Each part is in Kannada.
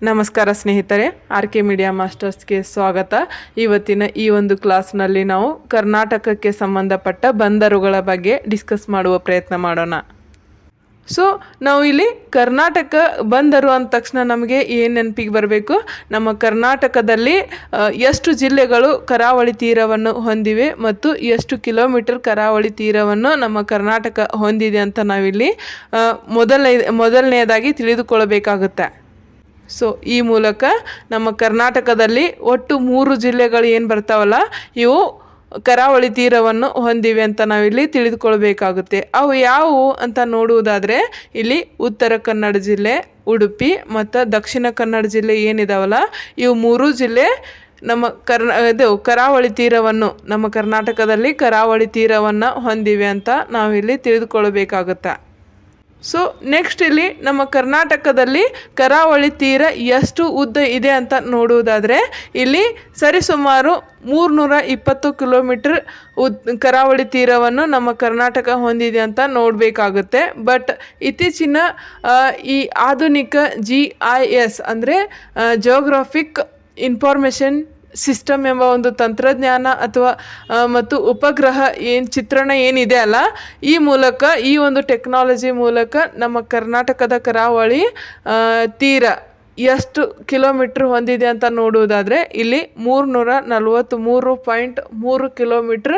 ನಮಸ್ಕಾರ ಸ್ನೇಹಿತರೆ, ಆರ್ ಕೆ ಮೀಡಿಯಾ ಮಾಸ್ಟರ್ಸ್ಗೆ ಸ್ವಾಗತ. ಇವತ್ತಿನ ಈ ಒಂದು ಕ್ಲಾಸ್ನಲ್ಲಿ ನಾವು ಕರ್ನಾಟಕಕ್ಕೆ ಸಂಬಂಧಪಟ್ಟ ಬಂದರುಗಳ ಬಗ್ಗೆ ಡಿಸ್ಕಸ್ ಮಾಡುವ ಪ್ರಯತ್ನ ಮಾಡೋಣ. ಸೊ ನಾವು ಇಲ್ಲಿ ಕರ್ನಾಟಕ ಬಂದರು ಅಂದ ತಕ್ಷಣ ನಮಗೆ ಏನು ನೆನಪಿಗೆ ಬರಬೇಕು? ನಮ್ಮ ಕರ್ನಾಟಕದಲ್ಲಿ ಎಷ್ಟು ಜಿಲ್ಲೆಗಳು ಕರಾವಳಿ ತೀರವನ್ನು ಹೊಂದಿವೆ ಮತ್ತು ಎಷ್ಟು ಕಿಲೋಮೀಟರ್ ಕರಾವಳಿ ತೀರವನ್ನು ನಮ್ಮ ಕರ್ನಾಟಕ ಹೊಂದಿದೆ ಅಂತ ನಾವಿಲ್ಲಿ ಮೊದಲನೆಯದಾಗಿ ತಿಳಿದುಕೊಳ್ಳಬೇಕಾಗುತ್ತೆ. ಸೊ ಈ ಮೂಲಕ ನಮ್ಮ ಕರ್ನಾಟಕದಲ್ಲಿ ಒಟ್ಟು 3 ಜಿಲ್ಲೆಗಳು ಏನು ಬರ್ತಾವಲ್ಲ, ಇವು ಕರಾವಳಿ ತೀರವನ್ನು ಹೊಂದಿವೆ ಅಂತ ನಾವಿಲ್ಲಿ ತಿಳಿದುಕೊಳ್ಬೇಕಾಗುತ್ತೆ. ಅವು ಯಾವುವು ಅಂತ ನೋಡುವುದಾದರೆ, ಇಲ್ಲಿ ಉತ್ತರ ಕನ್ನಡ ಜಿಲ್ಲೆ, ಉಡುಪಿ ಮತ್ತು ದಕ್ಷಿಣ ಕನ್ನಡ ಜಿಲ್ಲೆ ಏನಿದಾವಲ್ಲ, ಇವು 3 ಜಿಲ್ಲೆ ನಮ್ಮ ಕರಾವಳಿ ತೀರವನ್ನು, ನಮ್ಮ ಕರ್ನಾಟಕದಲ್ಲಿ ಕರಾವಳಿ ತೀರವನ್ನು ಹೊಂದಿವೆ ಅಂತ ನಾವಿಲ್ಲಿ ತಿಳಿದುಕೊಳ್ಬೇಕಾಗುತ್ತೆ. ಸೊ ನೆಕ್ಸ್ಟ್ ಇಲ್ಲಿ ನಮ್ಮ ಕರ್ನಾಟಕದಲ್ಲಿ ಕರಾವಳಿ ತೀರ ಎಷ್ಟು ಉದ್ದ ಇದೆ ಅಂತ ನೋಡುವುದಾದರೆ, ಇಲ್ಲಿ ಸರಿಸುಮಾರು 320 ಕಿಲೋಮೀಟರ್ ಕರಾವಳಿ ತೀರವನ್ನು ನಮ್ಮ ಕರ್ನಾಟಕ ಹೊಂದಿದೆ ಅಂತ ನೋಡಬೇಕಾಗುತ್ತೆ. ಬಟ್ ಇತ್ತೀಚಿನ ಈ ಆಧುನಿಕ GIS ಅಂದರೆ ಜಿಯೋಗ್ರಾಫಿಕ್ ಇನ್ಫಾರ್ಮೇಷನ್ ಸಿಸ್ಟಮ್ ಎಂಬ ಒಂದು ತಂತ್ರಜ್ಞಾನ ಅಥವಾ ಮತ್ತು ಉಪಗ್ರಹ ಚಿತ್ರಣ ಏನಿದೆ ಅಲ್ಲ, ಈ ಮೂಲಕ, ಈ ಒಂದು ಟೆಕ್ನಾಲಜಿ ಮೂಲಕ ನಮ್ಮ ಕರ್ನಾಟಕದ ಕರಾವಳಿ ತೀರ ಎಷ್ಟು ಕಿಲೋಮೀಟ್ರ್ ಹೊಂದಿದೆ ಅಂತ ನೋಡುವುದಾದರೆ, ಇಲ್ಲಿ 343.3 ಕಿಲೋಮೀಟ್ರ್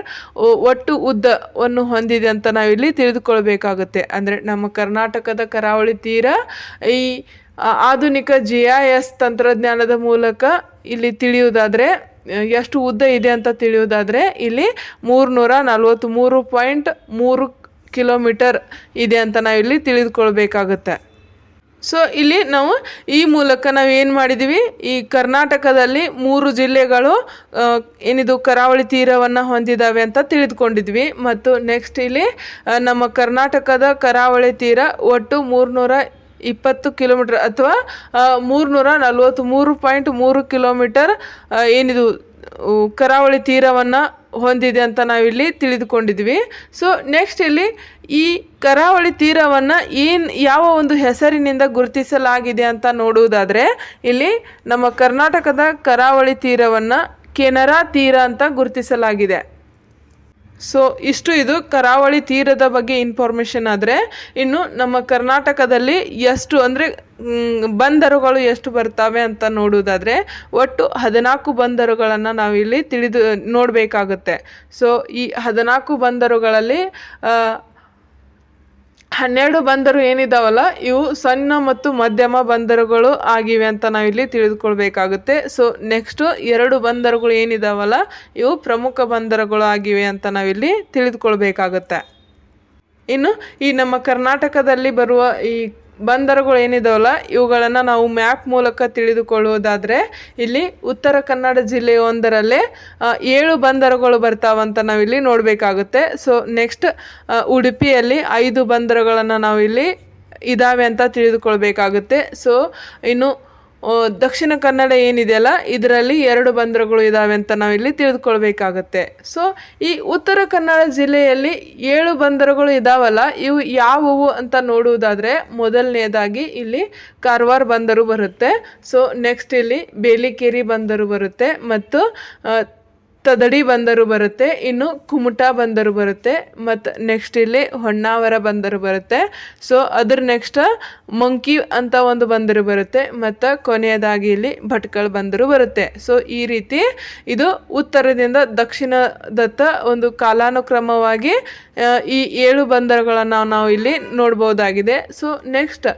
ಒಟ್ಟು ಉದ್ದವನ್ನು ಹೊಂದಿದೆ ಅಂತ ನಾವಿಲ್ಲಿ ತಿಳಿದುಕೊಳ್ಬೇಕಾಗುತ್ತೆ. ಅಂದರೆ ನಮ್ಮ ಕರ್ನಾಟಕದ ಕರಾವಳಿ ತೀರ ಈ ಆಧುನಿಕ GIS ತಂತ್ರಜ್ಞಾನದ ಮೂಲಕ ಇಲ್ಲಿ ತಿಳಿಯುವುದಾದರೆ, ಎಷ್ಟು ಉದ್ದ ಇದೆ ಅಂತ ತಿಳಿಯುವುದಾದರೆ, ಇಲ್ಲಿ 343.3 ಕಿಲೋಮೀಟರ್ ಇದೆ ಅಂತ ನಾವಿಲ್ಲಿ ತಿಳಿದುಕೊಳ್ಬೇಕಾಗುತ್ತೆ. ಸೊ ಇಲ್ಲಿ ನಾವು ಈ ಮೂಲಕ ನಾವು ಏನು ಮಾಡಿದ್ದೀವಿ, ಈ ಕರ್ನಾಟಕದಲ್ಲಿ 3 ಜಿಲ್ಲೆಗಳು ಏನಿದು ಕರಾವಳಿ ತೀರವನ್ನು ಹೊಂದಿದ್ದಾವೆ ಅಂತ ತಿಳಿದುಕೊಂಡಿದ್ವಿ. ಮತ್ತು ನೆಕ್ಸ್ಟ್ ಇಲ್ಲಿ ನಮ್ಮ ಕರ್ನಾಟಕದ ಕರಾವಳಿ ತೀರ ಒಟ್ಟು 320 ಕಿಲೋಮೀಟರ್ ಅಥವಾ 343.3 ಕಿಲೋಮೀಟರ್ ಏನಿದು ಕರಾವಳಿ ತೀರವನ್ನು ಹೊಂದಿದೆ ಅಂತ ನಾವಿಲ್ಲಿ ತಿಳಿದುಕೊಂಡಿದ್ವಿ. ಸೊ ನೆಕ್ಸ್ಟ್ ಇಲ್ಲಿ ಈ ಕರಾವಳಿ ತೀರವನ್ನು ಯಾವ ಒಂದು ಹೆಸರಿನಿಂದ ಗುರುತಿಸಲಾಗಿದೆ ಅಂತ ನೋಡುವುದಾದರೆ, ಇಲ್ಲಿ ನಮ್ಮ ಕರ್ನಾಟಕದ ಕರಾವಳಿ ತೀರವನ್ನು ಕೆನರಾ ತೀರ ಅಂತ ಗುರುತಿಸಲಾಗಿದೆ. ಸೊ ಇಷ್ಟು ಇದು ಕರಾವಳಿ ತೀರದ ಬಗ್ಗೆ ಇನ್ಫಾರ್ಮೇಷನ್. ಆದರೆ ಇನ್ನು ನಮ್ಮ ಕರ್ನಾಟಕದಲ್ಲಿ ಎಷ್ಟು ಅಂದರೆ ಬಂದರುಗಳು ಎಷ್ಟು ಬರ್ತವೆ ಅಂತ ನೋಡುವುದಾದರೆ, ಒಟ್ಟು 14 ಬಂದರುಗಳನ್ನು ನಾವಿಲ್ಲಿ ನೋಡಬೇಕಾಗುತ್ತೆ. ಸೊ ಈ 14 ಬಂದರುಗಳಲ್ಲಿ 12 ಬಂದರು ಏನಿದಾವಲ್ಲ, ಇವು ಸಣ್ಣ ಮತ್ತು ಮಧ್ಯಮ ಬಂದರುಗಳು ಆಗಿವೆ ಅಂತ ನಾವಿಲ್ಲಿ ತಿಳಿದುಕೊಳ್ಬೇಕಾಗುತ್ತೆ. ಸೊ ನೆಕ್ಸ್ಟು 2 ಬಂದರುಗಳು ಏನಿದಾವಲ್ಲ, ಇವು ಪ್ರಮುಖ ಬಂದರುಗಳು ಆಗಿವೆ ಅಂತ ನಾವಿಲ್ಲಿ ತಿಳಿದುಕೊಳ್ಬೇಕಾಗುತ್ತೆ. ಇನ್ನು ಈ ನಮ್ಮ ಕರ್ನಾಟಕದಲ್ಲಿ ಬರುವ ಈ ಬಂದರುಗಳು ಏನಿದಾವಲ್ಲ, ಇವುಗಳನ್ನು ನಾವು ಮ್ಯಾಪ್ ಮೂಲಕ ತಿಳಿದುಕೊಳ್ಳುವುದಾದರೆ, ಇಲ್ಲಿ ಉತ್ತರ ಕನ್ನಡ ಜಿಲ್ಲೆಯೊಂದರಲ್ಲೇ 7 ಬಂದರುಗಳು ಬರ್ತಾವಂತ ನಾವಿಲ್ಲಿ ನೋಡಬೇಕಾಗುತ್ತೆ. ಸೊ ನೆಕ್ಸ್ಟ್ ಉಡುಪಿಯಲ್ಲಿ 5 ಬಂದರುಗಳನ್ನು ನಾವಿಲ್ಲಿ ಇದ್ದಾವೆ ಅಂತ ತಿಳಿದುಕೊಳ್ಬೇಕಾಗುತ್ತೆ. ಸೊ ಇನ್ನು ದಕ್ಷಿಣ ಕನ್ನಡ ಏನಿದೆಯಲ್ಲ, ಇದರಲ್ಲಿ 2 ಬಂದರುಗಳು ಇದ್ದಾವೆ ಅಂತ ನಾವಿಲ್ಲಿ ತಿಳಿದುಕೊಳ್ಬೇಕಾಗತ್ತೆ. ಸೊ ಈ ಉತ್ತರ ಕನ್ನಡ ಜಿಲ್ಲೆಯಲ್ಲಿ 7 ಬಂದರುಗಳು ಇದಾವಲ್ಲ, ಇವು ಯಾವುವು ಅಂತ ನೋಡುವುದಾದರೆ, ಮೊದಲನೇದಾಗಿ ಇಲ್ಲಿ ಕಾರವಾರ ಬಂದರು ಬರುತ್ತೆ. ಸೊ ನೆಕ್ಸ್ಟ್ ಇಲ್ಲಿ ಬೇಲಿಕೇರಿ ಬಂದರು ಬರುತ್ತೆ ಮತ್ತು ತದಡಿ ಬಂದರು ಬರುತ್ತೆ. ಇನ್ನು ಕುಮಟಾ ಬಂದರು ಬರುತ್ತೆ ಮತ್ತು ನೆಕ್ಸ್ಟ್ ಇಲ್ಲಿ ಹೊನ್ನಾವರ ಬಂದರು ಬರುತ್ತೆ. ಸೊ ಅದ್ರ ನೆಕ್ಸ್ಟ್ ಮಂಕಿ ಅಂತ ಒಂದು ಬಂದರು ಬರುತ್ತೆ ಮತ್ತು ಕೊನೆಯದಾಗಿ ಇಲ್ಲಿ ಭಟ್ಕಳ ಬಂದರು ಬರುತ್ತೆ. ಸೊ ಈ ರೀತಿ ಇದು ಉತ್ತರದಿಂದ ದಕ್ಷಿಣದತ್ತ ಒಂದು ಕಾಲಾನುಕ್ರಮವಾಗಿ ಈ 7 ಬಂದರುಗಳನ್ನು ನಾವು ಇಲ್ಲಿ ನೋಡ್ಬೋದಾಗಿದೆ. ಸೊ ನೆಕ್ಸ್ಟ್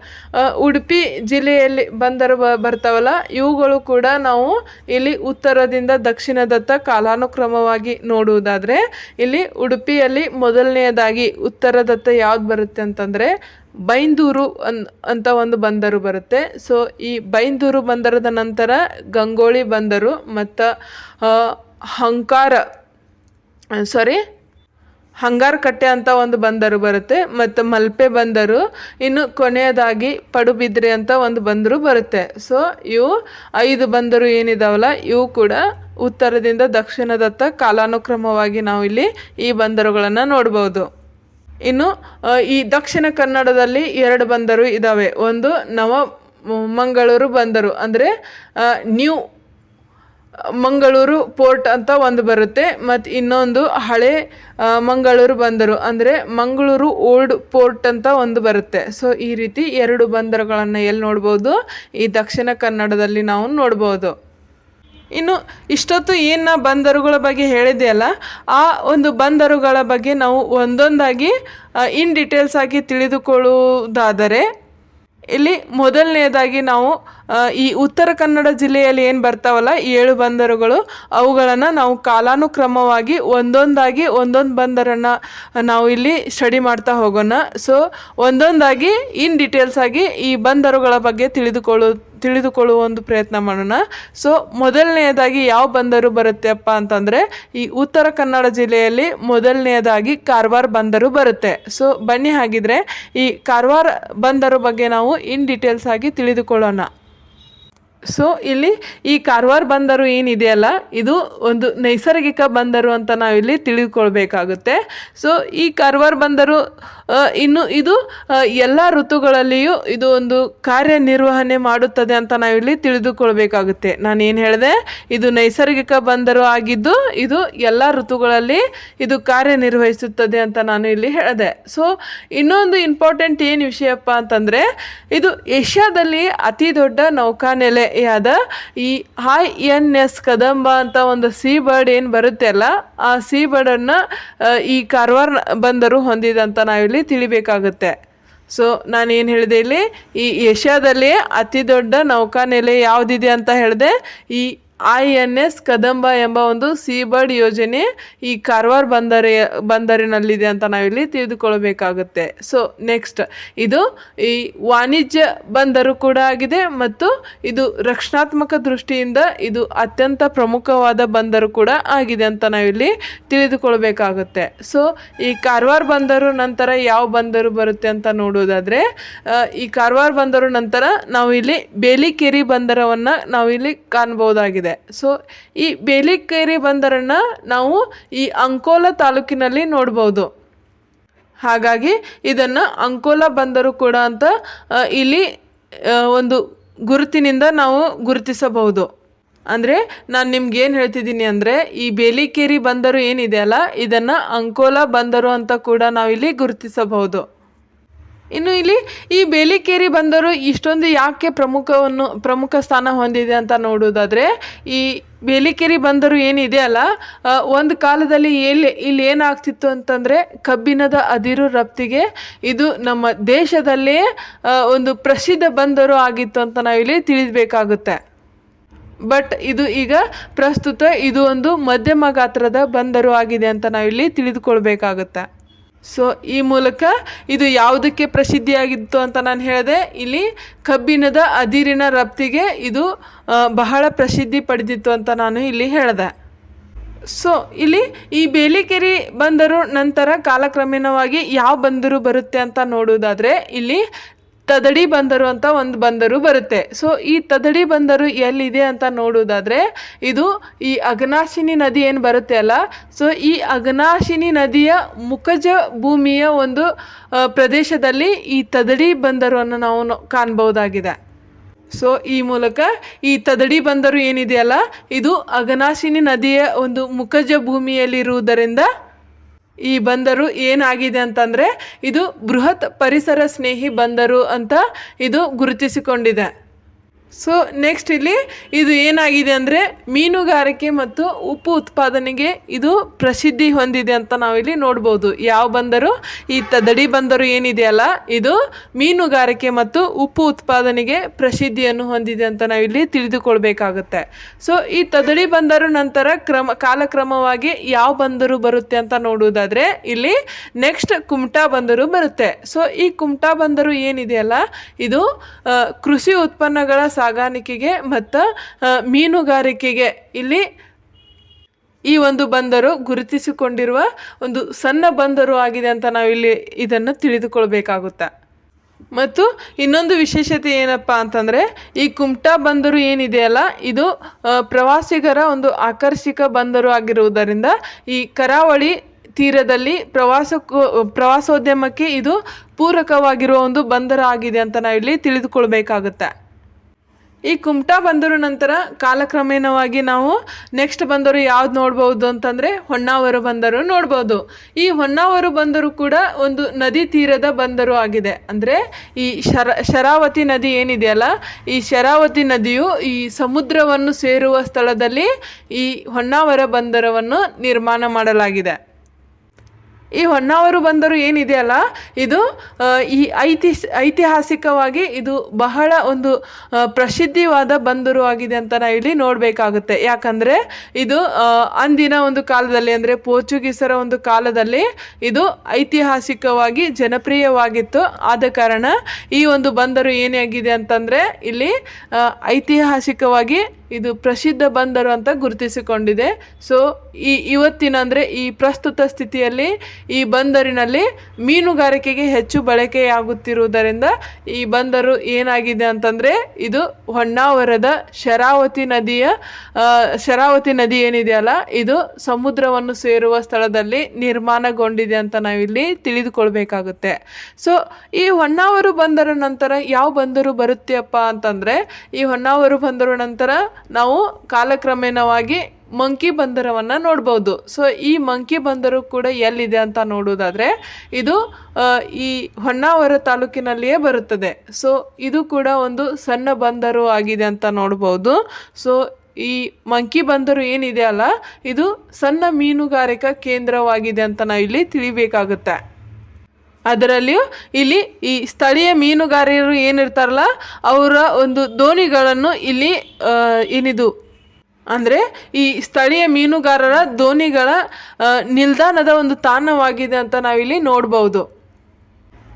ಉಡುಪಿ ಜಿಲ್ಲೆಯಲ್ಲಿ ಬಂದರು ಬರ್ತಾವಲ್ಲ, ಇವುಗಳು ಕೂಡ ನಾವು ಇಲ್ಲಿ ಉತ್ತರದಿಂದ ದಕ್ಷಿಣದತ್ತ ಕಾಲಾನುಕ್ರಮವಾಗಿ ನೋಡುವುದಾದರೆ, ಇಲ್ಲಿ ಉಡುಪಿಯಲ್ಲಿ ಮೊದಲನೆಯದಾಗಿ ಉತ್ತರದತ್ತ ಯಾವ್ದು ಬರುತ್ತೆ ಅಂತಂದರೆ ಬೈಂದೂರು ಅಂತ ಒಂದು ಬಂದರು ಬರುತ್ತೆ. ಸೊ ಈ ಬೈಂದೂರು ಬಂದರದ ನಂತರ ಗಂಗೋಳಿ ಬಂದರು ಮತ್ತು ಹಂಗಾರಕಟ್ಟೆ ಅಂತ ಒಂದು ಬಂದರು ಬರುತ್ತೆ ಮತ್ತು ಮಲ್ಪೆ ಬಂದರು. ಇನ್ನು ಕೊನೆಯದಾಗಿ ಪಡುಬಿದ್ರೆ ಅಂತ ಒಂದು ಬಂದರು ಬರುತ್ತೆ. ಸೊ ಇವು 5 ಬಂದರು ಏನಿದಾವಲ್ಲ, ಇವು ಕೂಡ ಉತ್ತರದಿಂದ ದಕ್ಷಿಣದತ್ತ ಕಾಲಾನುಕ್ರಮವಾಗಿ ನಾವು ಇಲ್ಲಿ ಈ ಬಂದರುಗಳನ್ನು ನೋಡ್ಬೋದು. ಇನ್ನು ಈ ದಕ್ಷಿಣ ಕನ್ನಡದಲ್ಲಿ 2 ಬಂದರು ಇದ್ದಾವೆ. ಒಂದು ಮಂಗಳೂರು ಬಂದರು ಅಂದರೆ ನ್ಯೂ ಮಂಗಳೂರು ಪೋರ್ಟ್ ಅಂತ ಒಂದು ಬರುತ್ತೆ, ಮತ್ತು ಇನ್ನೊಂದು ಹಳೆ ಮಂಗಳೂರು ಬಂದರು ಅಂದರೆ ಮಂಗಳೂರು ಓಲ್ಡ್ ಪೋರ್ಟ್ ಅಂತ ಒಂದು ಬರುತ್ತೆ. ಸೊ ಈ ರೀತಿ 2 ಬಂದರುಗಳನ್ನು ಎಲ್ಲಿ ನೋಡ್ಬೋದು, ಈ ದಕ್ಷಿಣ ಕನ್ನಡದಲ್ಲಿ ನಾವು ನೋಡ್ಬೋದು. ಇನ್ನು ಇಷ್ಟೊತ್ತು ಏನು ಬಂದರುಗಳ ಬಗ್ಗೆ ಹೇಳಿದೆಯಲ್ಲ, ಆ ಒಂದು ಬಂದರುಗಳ ಬಗ್ಗೆ ನಾವು ಒಂದೊಂದಾಗಿ ಇನ್ ಡೀಟೇಲ್ಸ್ ಆಗಿ ತಿಳಿದುಕೊಳ್ಳುವುದಾದರೆ, ಇಲ್ಲಿ ಮೊದಲನೆಯದಾಗಿ ನಾವು ಈ ಉತ್ತರ ಕನ್ನಡ ಜಿಲ್ಲೆಯಲ್ಲಿ ಏನು ಬರ್ತಾವಲ್ಲ 7 ಬಂದರುಗಳು, ಅವುಗಳನ್ನು ನಾವು ಕಾಲಾನುಕ್ರಮವಾಗಿ ಒಂದೊಂದು ಬಂದರನ್ನು ನಾವು ಇಲ್ಲಿ ಸ್ಟಡಿ ಮಾಡ್ತಾ ಹೋಗೋಣ. ಸೊ ಒಂದೊಂದಾಗಿ ಇನ್ ಡೀಟೇಲ್ಸ್ ಆಗಿ ಈ ಬಂದರುಗಳ ಬಗ್ಗೆ ತಿಳಿದುಕೊಳ್ಳುವ ಒಂದು ಪ್ರಯತ್ನ ಮಾಡೋಣ. ಸೊ ಮೊದಲನೆಯದಾಗಿ ಯಾವ ಬಂದರು ಬರುತ್ತೆಪ್ಪ ಅಂತಂದರೆ, ಈ ಉತ್ತರ ಕನ್ನಡ ಜಿಲ್ಲೆಯಲ್ಲಿ ಮೊದಲನೆಯದಾಗಿ ಕಾರವಾರ ಬಂದರು ಬರುತ್ತೆ. ಸೊ ಬನ್ನಿ ಹಾಗಿದ್ರೆ ಈ ಕಾರವಾರ ಬಂದರು ಬಗ್ಗೆ ನಾವು ಇನ್ ಡೀಟೇಲ್ಸ್ ಆಗಿ ತಿಳಿದುಕೊಳ್ಳೋಣ. ಸೊ ಇಲ್ಲಿ ಈ ಕಾರವಾರ ಬಂದರು ಏನಿದೆಯಲ್ಲ, ಇದು ಒಂದು ನೈಸರ್ಗಿಕ ಬಂದರು ಅಂತ ನಾವಿಲ್ಲಿ ತಿಳಿದುಕೊಳ್ಬೇಕಾಗುತ್ತೆ. ಸೊ ಈ ಕಾರವಾರ ಬಂದರು ಇನ್ನು ಇದು ಎಲ್ಲ ಋತುಗಳಲ್ಲಿಯೂ ಇದು ಒಂದು ಕಾರ್ಯನಿರ್ವಹಣೆ ಮಾಡುತ್ತದೆ ಅಂತ ನಾವಿಲ್ಲಿ ತಿಳಿದುಕೊಳ್ಬೇಕಾಗುತ್ತೆ. ನಾನೇನು ಹೇಳಿದೆ, ಇದು ನೈಸರ್ಗಿಕ ಬಂದರು ಆಗಿದ್ದು ಇದು ಎಲ್ಲ ಋತುಗಳಲ್ಲಿ ಇದು ಕಾರ್ಯನಿರ್ವಹಿಸುತ್ತದೆ ಅಂತ ನಾನು ಇಲ್ಲಿ ಹೇಳಿದೆ. ಸೊ ಇನ್ನೊಂದು ಇಂಪಾರ್ಟೆಂಟ್ ಏನು ವಿಷಯಪ್ಪ ಅಂತಂದರೆ, ಇದು ಏಷ್ಯಾದಲ್ಲಿ ಅತಿ ದೊಡ್ಡ ನೌಕಾನೆಲೆಯಾದ ಈ INS ಕದಂಬ ಅಂತ ಒಂದು ಸೀ ಬರ್ಡ್ ಏನು ಬರುತ್ತೆ ಅಲ್ಲ, ಆ ಸೀ ಬರ್ಡನ್ನು ಈ ಕಾರವಾರ ಬಂದರು ಹೊಂದಿದೆ ಅಂತ ನಾವಿಲ್ಲಿ ತಿಳಿಬೇಕಾಗುತ್ತೆ. ಸೊ ನಾನೇನು ಹೇಳಿದೆ, ಇಲ್ಲಿ ಈ ಏಷ್ಯಾದಲ್ಲಿ ಅತಿ ದೊಡ್ಡ ನೌಕಾನೆಲೆ ಯಾವುದಿದೆ ಅಂತ ಹೇಳಿದೆ, ಈ INS ಕದಂಬ ಎಂಬ ಒಂದು ಸೀ ಬರ್ಡ್ ಯೋಜನೆ ಈ ಕಾರವಾರ ಬಂದರಿನಲ್ಲಿದೆ ಅಂತ ನಾವಿಲ್ಲಿ ತಿಳಿದುಕೊಳ್ಬೇಕಾಗುತ್ತೆ. ಸೊ ನೆಕ್ಸ್ಟ್, ಇದು ಈ ವಾಣಿಜ್ಯ ಬಂದರು ಕೂಡ ಆಗಿದೆ ಮತ್ತು ಇದು ರಕ್ಷಣಾತ್ಮಕ ದೃಷ್ಟಿಯಿಂದ ಇದು ಅತ್ಯಂತ ಪ್ರಮುಖವಾದ ಬಂದರು ಕೂಡ ಆಗಿದೆ ಅಂತ ನಾವಿಲ್ಲಿ ತಿಳಿದುಕೊಳ್ಬೇಕಾಗುತ್ತೆ. ಸೊ ಈ ಕಾರವಾರ ಬಂದರು ನಂತರ ಯಾವ ಬಂದರು ಬರುತ್ತೆ ಅಂತ ನೋಡೋದಾದರೆ, ಈ ಕಾರವಾರ ಬಂದರು ನಂತರ ನಾವು ಇಲ್ಲಿ ಬೇಲಿಕೇರಿ ಬಂದರವನ್ನು ನಾವಿಲ್ಲಿ ಕಾಣಬಹುದಾಗಿದೆ. ಸೊ ಈ ಬೇಲಿಕೇರಿ ಬಂದರನ್ನು ನಾವು ಈ ಅಂಕೋಲಾ ತಾಲೂಕಿನಲ್ಲಿ ನೋಡ್ಬೋದು. ಹಾಗಾಗಿ ಇದನ್ನು ಅಂಕೋಲಾ ಬಂದರು ಕೂಡ ಅಂತ ಇಲ್ಲಿ ಒಂದು ಗುರುತಿನಿಂದ ನಾವು ಗುರುತಿಸಬಹುದು. ಅಂದರೆ ನಾನು ನಿಮ್ಗೆ ಏನು ಹೇಳ್ತಿದ್ದೀನಿ ಅಂದರೆ, ಈ ಬೇಲಿಕೇರಿ ಬಂದರು ಏನಿದೆ ಅಲ್ಲ, ಇದನ್ನು ಅಂಕೋಲಾ ಬಂದರು ಅಂತ ಕೂಡ ನಾವಿಲ್ಲಿ ಗುರುತಿಸಬಹುದು. ಇನ್ನು ಇಲ್ಲಿ ಈ ಬೇಲಿಕೇರಿ ಬಂದರು ಇಷ್ಟೊಂದು ಯಾಕೆ ಪ್ರಮುಖ ಸ್ಥಾನ ಹೊಂದಿದೆ ಅಂತ ನೋಡೋದಾದರೆ, ಈ ಬೇಲಿಕೇರಿ ಬಂದರು ಏನಿದೆ ಅಲ್ಲ, ಒಂದು ಕಾಲದಲ್ಲಿ ಇಲ್ಲಿ ಏನಾಗ್ತಿತ್ತು ಅಂತಂದರೆ, ಕಬ್ಬಿಣದ ಅದಿರು ರಫ್ತಿಗೆ ಇದು ನಮ್ಮ ದೇಶದಲ್ಲೇ ಒಂದು ಪ್ರಸಿದ್ಧ ಬಂದರು ಆಗಿತ್ತು ಅಂತ ನಾವಿಲ್ಲಿ ತಿಳಿಸಬೇಕಾಗುತ್ತೆ. ಬಟ್ ಇದು ಈಗ ಪ್ರಸ್ತುತ ಇದು ಒಂದು ಮಧ್ಯಮ ಗಾತ್ರದ ಬಂದರು ಆಗಿದೆ ಅಂತ ನಾವಿಲ್ಲಿ ತಿಳಿದುಕೊಳ್ಬೇಕಾಗುತ್ತೆ. ಸೊ ಈ ಮೂಲಕ ಇದು ಯಾವುದಕ್ಕೆ ಪ್ರಸಿದ್ಧಿಯಾಗಿತ್ತು ಅಂತ ನಾನು ಹೇಳಿದೆ, ಇಲ್ಲಿ ಕಬ್ಬಿಣದ ಅದಿರಿನ ರಫ್ತಿಗೆ ಇದು ಬಹಳ ಪ್ರಸಿದ್ಧಿ ಪಡೆದಿತ್ತು ಅಂತ ನಾನು ಇಲ್ಲಿ ಹೇಳಿದೆ. ಸೊ ಇಲ್ಲಿ ಈ ಬೇಲಿಕೇರಿ ಬಂದರು ನಂತರ ಕಾಲಕ್ರಮೇಣವಾಗಿ ಯಾವ ಬಂದರು ಬರುತ್ತೆ ಅಂತ ನೋಡೋದಾದರೆ, ಇಲ್ಲಿ ತದಡಿ ಬಂದರು ಅಂತ ಒಂದು ಬಂದರು ಬರುತ್ತೆ. ಸೊ ಈ ತದಡಿ ಬಂದರು ಎಲ್ಲಿದೆ ಅಂತ ನೋಡೋದಾದರೆ, ಇದು ಈ ಅಘನಾಶಿನಿ ನದಿ ಏನು ಬರುತ್ತೆ ಅಲ್ಲ, ಸೊ ಈ ಅಘನಾಶಿನಿ ನದಿಯ ಮುಖಜ ಭೂಮಿಯ ಒಂದು ಪ್ರದೇಶದಲ್ಲಿ ಈ ತದಡಿ ಬಂದರನ್ನು ನಾವು ಕಾಣಬಹುದಾಗಿದೆ. ಸೊ ಈ ಮೂಲಕ ಈ ತದಡಿ ಬಂದರು ಏನಿದೆಯಲ್ಲ, ಇದು ಅಘನಾಶಿನಿ ನದಿಯ ಒಂದು ಮುಖಜ ಭೂಮಿಯಲ್ಲಿರುವುದರಿಂದ ಈ ಬಂದರು ಏನಾಗಿದೆ ಅಂತಂದರೆ, ಇದು ಬೃಹತ್ ಪರಿಸರ ಸ್ನೇಹಿ ಬಂದರು ಅಂತ ಇದು ಗುರುತಿಸಿಕೊಂಡಿದೆ. ಸೊ ನೆಕ್ಸ್ಟ್ ಇಲ್ಲಿ ಇದು ಏನಾಗಿದೆ ಅಂದರೆ, ಮೀನುಗಾರಿಕೆ ಮತ್ತು ಉಪ್ಪು ಉತ್ಪಾದನೆಗೆ ಇದು ಪ್ರಸಿದ್ಧಿ ಹೊಂದಿದೆ ಅಂತ ನಾವಿಲ್ಲಿ ನೋಡ್ಬೋದು. ಯಾವ ಬಂದರು? ಈ ತದಡಿ ಬಂದರು ಏನಿದೆಯಲ್ಲ, ಇದು ಮೀನುಗಾರಿಕೆ ಮತ್ತು ಉಪ್ಪು ಉತ್ಪಾದನೆಗೆ ಪ್ರಸಿದ್ಧಿಯನ್ನು ಹೊಂದಿದೆ ಅಂತ ನಾವಿಲ್ಲಿ ತಿಳಿದುಕೊಳ್ಬೇಕಾಗುತ್ತೆ. ಸೊ ಈ ತದಡಿ ಬಂದರು ನಂತರ ಕಾಲಕ್ರಮವಾಗಿ ಯಾವ ಬಂದರು ಬರುತ್ತೆ ಅಂತ ನೋಡುವುದಾದರೆ, ಇಲ್ಲಿ ನೆಕ್ಸ್ಟ್ ಕುಮಟಾ ಬಂದರು ಬರುತ್ತೆ. ಸೊ ಈ ಕುಮಟಾ ಬಂದರು ಏನಿದೆಯಲ್ಲ, ಇದು ಕೃಷಿ ಉತ್ಪನ್ನಗಳ ಸಾಗಾಣಿಕೆಗೆ ಮತ್ತು ಮೀನುಗಾರಿಕೆಗೆ ಇಲ್ಲಿ ಈ ಒಂದು ಬಂದರು ಗುರುತಿಸಿಕೊಂಡಿರುವ ಒಂದು ಸಣ್ಣ ಬಂದರು ಆಗಿದೆ ಅಂತ ನಾವಿಲ್ಲಿ ಇದನ್ನು ತಿಳಿದುಕೊಳ್ಬೇಕಾಗುತ್ತೆ. ಮತ್ತು ಇನ್ನೊಂದು ವಿಶೇಷತೆ ಏನಪ್ಪ ಅಂತಂದರೆ, ಈ ಕುಮಟಾ ಬಂದರು ಏನಿದೆಯಲ್ಲ, ಇದು ಪ್ರವಾಸಿಗರ ಒಂದು ಆಕರ್ಷಕ ಬಂದರು ಆಗಿರುವುದರಿಂದ ಈ ಕರಾವಳಿ ತೀರದಲ್ಲಿ ಪ್ರವಾಸೋದ್ಯಮಕ್ಕೆ ಇದು ಪೂರಕವಾಗಿರುವ ಒಂದು ಬಂದರು ಆಗಿದೆ ಅಂತ ನಾವಿಲ್ಲಿ ತಿಳಿದುಕೊಳ್ಬೇಕಾಗುತ್ತೆ. ಈ ಕುಮಟಾ ಬಂದರು ನಂತರ ಕಾಲಕ್ರಮೇಣವಾಗಿ ನಾವು ನೆಕ್ಸ್ಟ್ ಬಂದರು ಯಾವ್ದು ನೋಡ್ಬೋದು ಅಂತಂದರೆ ಹೊನ್ನಾವರ ಬಂದರು ನೋಡ್ಬೋದು. ಈ ಹೊನ್ನಾವರ ಬಂದರು ಕೂಡ ಒಂದು ನದಿ ತೀರದ ಬಂದರು ಆಗಿದೆ. ಅಂದರೆ ಈ ಶರಾವತಿ ನದಿ ಏನಿದೆಯಲ್ಲ, ಈ ಶರಾವತಿ ನದಿಯು ಈ ಸಮುದ್ರವನ್ನು ಸೇರುವ ಸ್ಥಳದಲ್ಲಿ ಈ ಹೊನ್ನಾವರ ಬಂದರವನ್ನು ನಿರ್ಮಾಣ ಮಾಡಲಾಗಿದೆ. ಈ ಹೊನ್ನಾವರ ಬಂದರು ಏನಿದೆಯಲ್ಲ, ಇದು ಈ ಐತಿಹಾಸಿಕವಾಗಿ ಇದು ಬಹಳ ಒಂದು ಪ್ರಸಿದ್ಧಿವಾದ ಬಂದರು ಆಗಿದೆ ಅಂತ ನಾವಿಲ್ಲಿ ನೋಡಬೇಕಾಗುತ್ತೆ. ಯಾಕಂದರೆ ಇದು ಅಂದಿನ ಒಂದು ಕಾಲದಲ್ಲಿ, ಅಂದರೆ ಪೋರ್ಚುಗೀಸರ ಒಂದು ಕಾಲದಲ್ಲಿ ಇದು ಐತಿಹಾಸಿಕವಾಗಿ ಜನಪ್ರಿಯವಾಗಿತ್ತು. ಆದ ಕಾರಣ ಈ ಒಂದು ಬಂದರು ಏನಾಗಿದೆ ಅಂತಂದರೆ ಇಲ್ಲಿ ಐತಿಹಾಸಿಕವಾಗಿ ಇದು ಪ್ರಸಿದ್ಧ ಬಂದರು ಅಂತ ಗುರುತಿಸಿಕೊಂಡಿದೆ. ಸೊ ಇವತ್ತಿನ ಅಂದರೆ ಈ ಪ್ರಸ್ತುತ ಸ್ಥಿತಿಯಲ್ಲಿ ಈ ಬಂದರಿನಲ್ಲಿ ಮೀನುಗಾರಿಕೆಗೆ ಹೆಚ್ಚು ಬಳಕೆಯಾಗುತ್ತಿರುವುದರಿಂದ ಈ ಬಂದರು ಏನಾಗಿದೆ ಅಂತಂದರೆ ಇದು ಹೊನ್ನಾವರದ ಶರಾವತಿ ನದಿ ಏನಿದೆಯಲ್ಲ, ಇದು ಸಮುದ್ರವನ್ನು ಸೇರುವ ಸ್ಥಳದಲ್ಲಿ ನಿರ್ಮಾಣಗೊಂಡಿದೆ ಅಂತ ನಾವಿಲ್ಲಿ ತಿಳಿದುಕೊಳ್ಬೇಕಾಗುತ್ತೆ. ಸೊ ಈ ಹೊನ್ನಾವರ ಬಂದರ ನಂತರ ಯಾವ ಬಂದರು ಬರುತ್ತೆಯಪ್ಪ ಅಂತಂದರೆ, ಈ ಹೊನ್ನಾವರ ಬಂದರು ನಂತರ ನಾವು ಕಾಲಕ್ರಮೇಣವಾಗಿ ಮಂಕಿ ಬಂದರವನ್ನು ನೋಡ್ಬೋದು. ಸೊ ಈ ಮಂಕಿ ಬಂದರು ಕೂಡ ಎಲ್ಲಿದೆ ಅಂತ ನೋಡೋದಾದರೆ ಇದು ಈ ಹೊನ್ನಾವರ ತಾಲೂಕಿನಲ್ಲಿಯೇ ಬರುತ್ತದೆ. ಸೊ ಇದು ಕೂಡ ಒಂದು ಸಣ್ಣ ಬಂದರು ಆಗಿದೆ ಅಂತ ನೋಡ್ಬೋದು. ಸೊ ಈ ಮಂಕಿ ಬಂದರು ಏನಿದೆ ಅಲ್ಲ, ಇದು ಸಣ್ಣ ಮೀನುಗಾರಿಕಾ ಕೇಂದ್ರವಾಗಿದೆ ಅಂತ ನಾವಿಲ್ಲಿ ತಿಳಿಬೇಕಾಗುತ್ತೆ. ಅದರಲ್ಲಿಯೂ ಇಲ್ಲಿ ಈ ಸ್ಥಳೀಯ ಮೀನುಗಾರರು ಏನಿರ್ತಾರಲ್ಲ, ಅವರ ಒಂದು ದೋಣಿಗಳನ್ನು ಇಲ್ಲಿ ಏನಿದು ಅಂದರೆ ಈ ಸ್ಥಳೀಯ ಮೀನುಗಾರರ ದೋಣಿಗಳ ನಿಲ್ದಾಣದ ಒಂದು ತಾಣವಾಗಿದೆ ಅಂತ ನಾವಿಲ್ಲಿ ನೋಡ್ಬೋದು.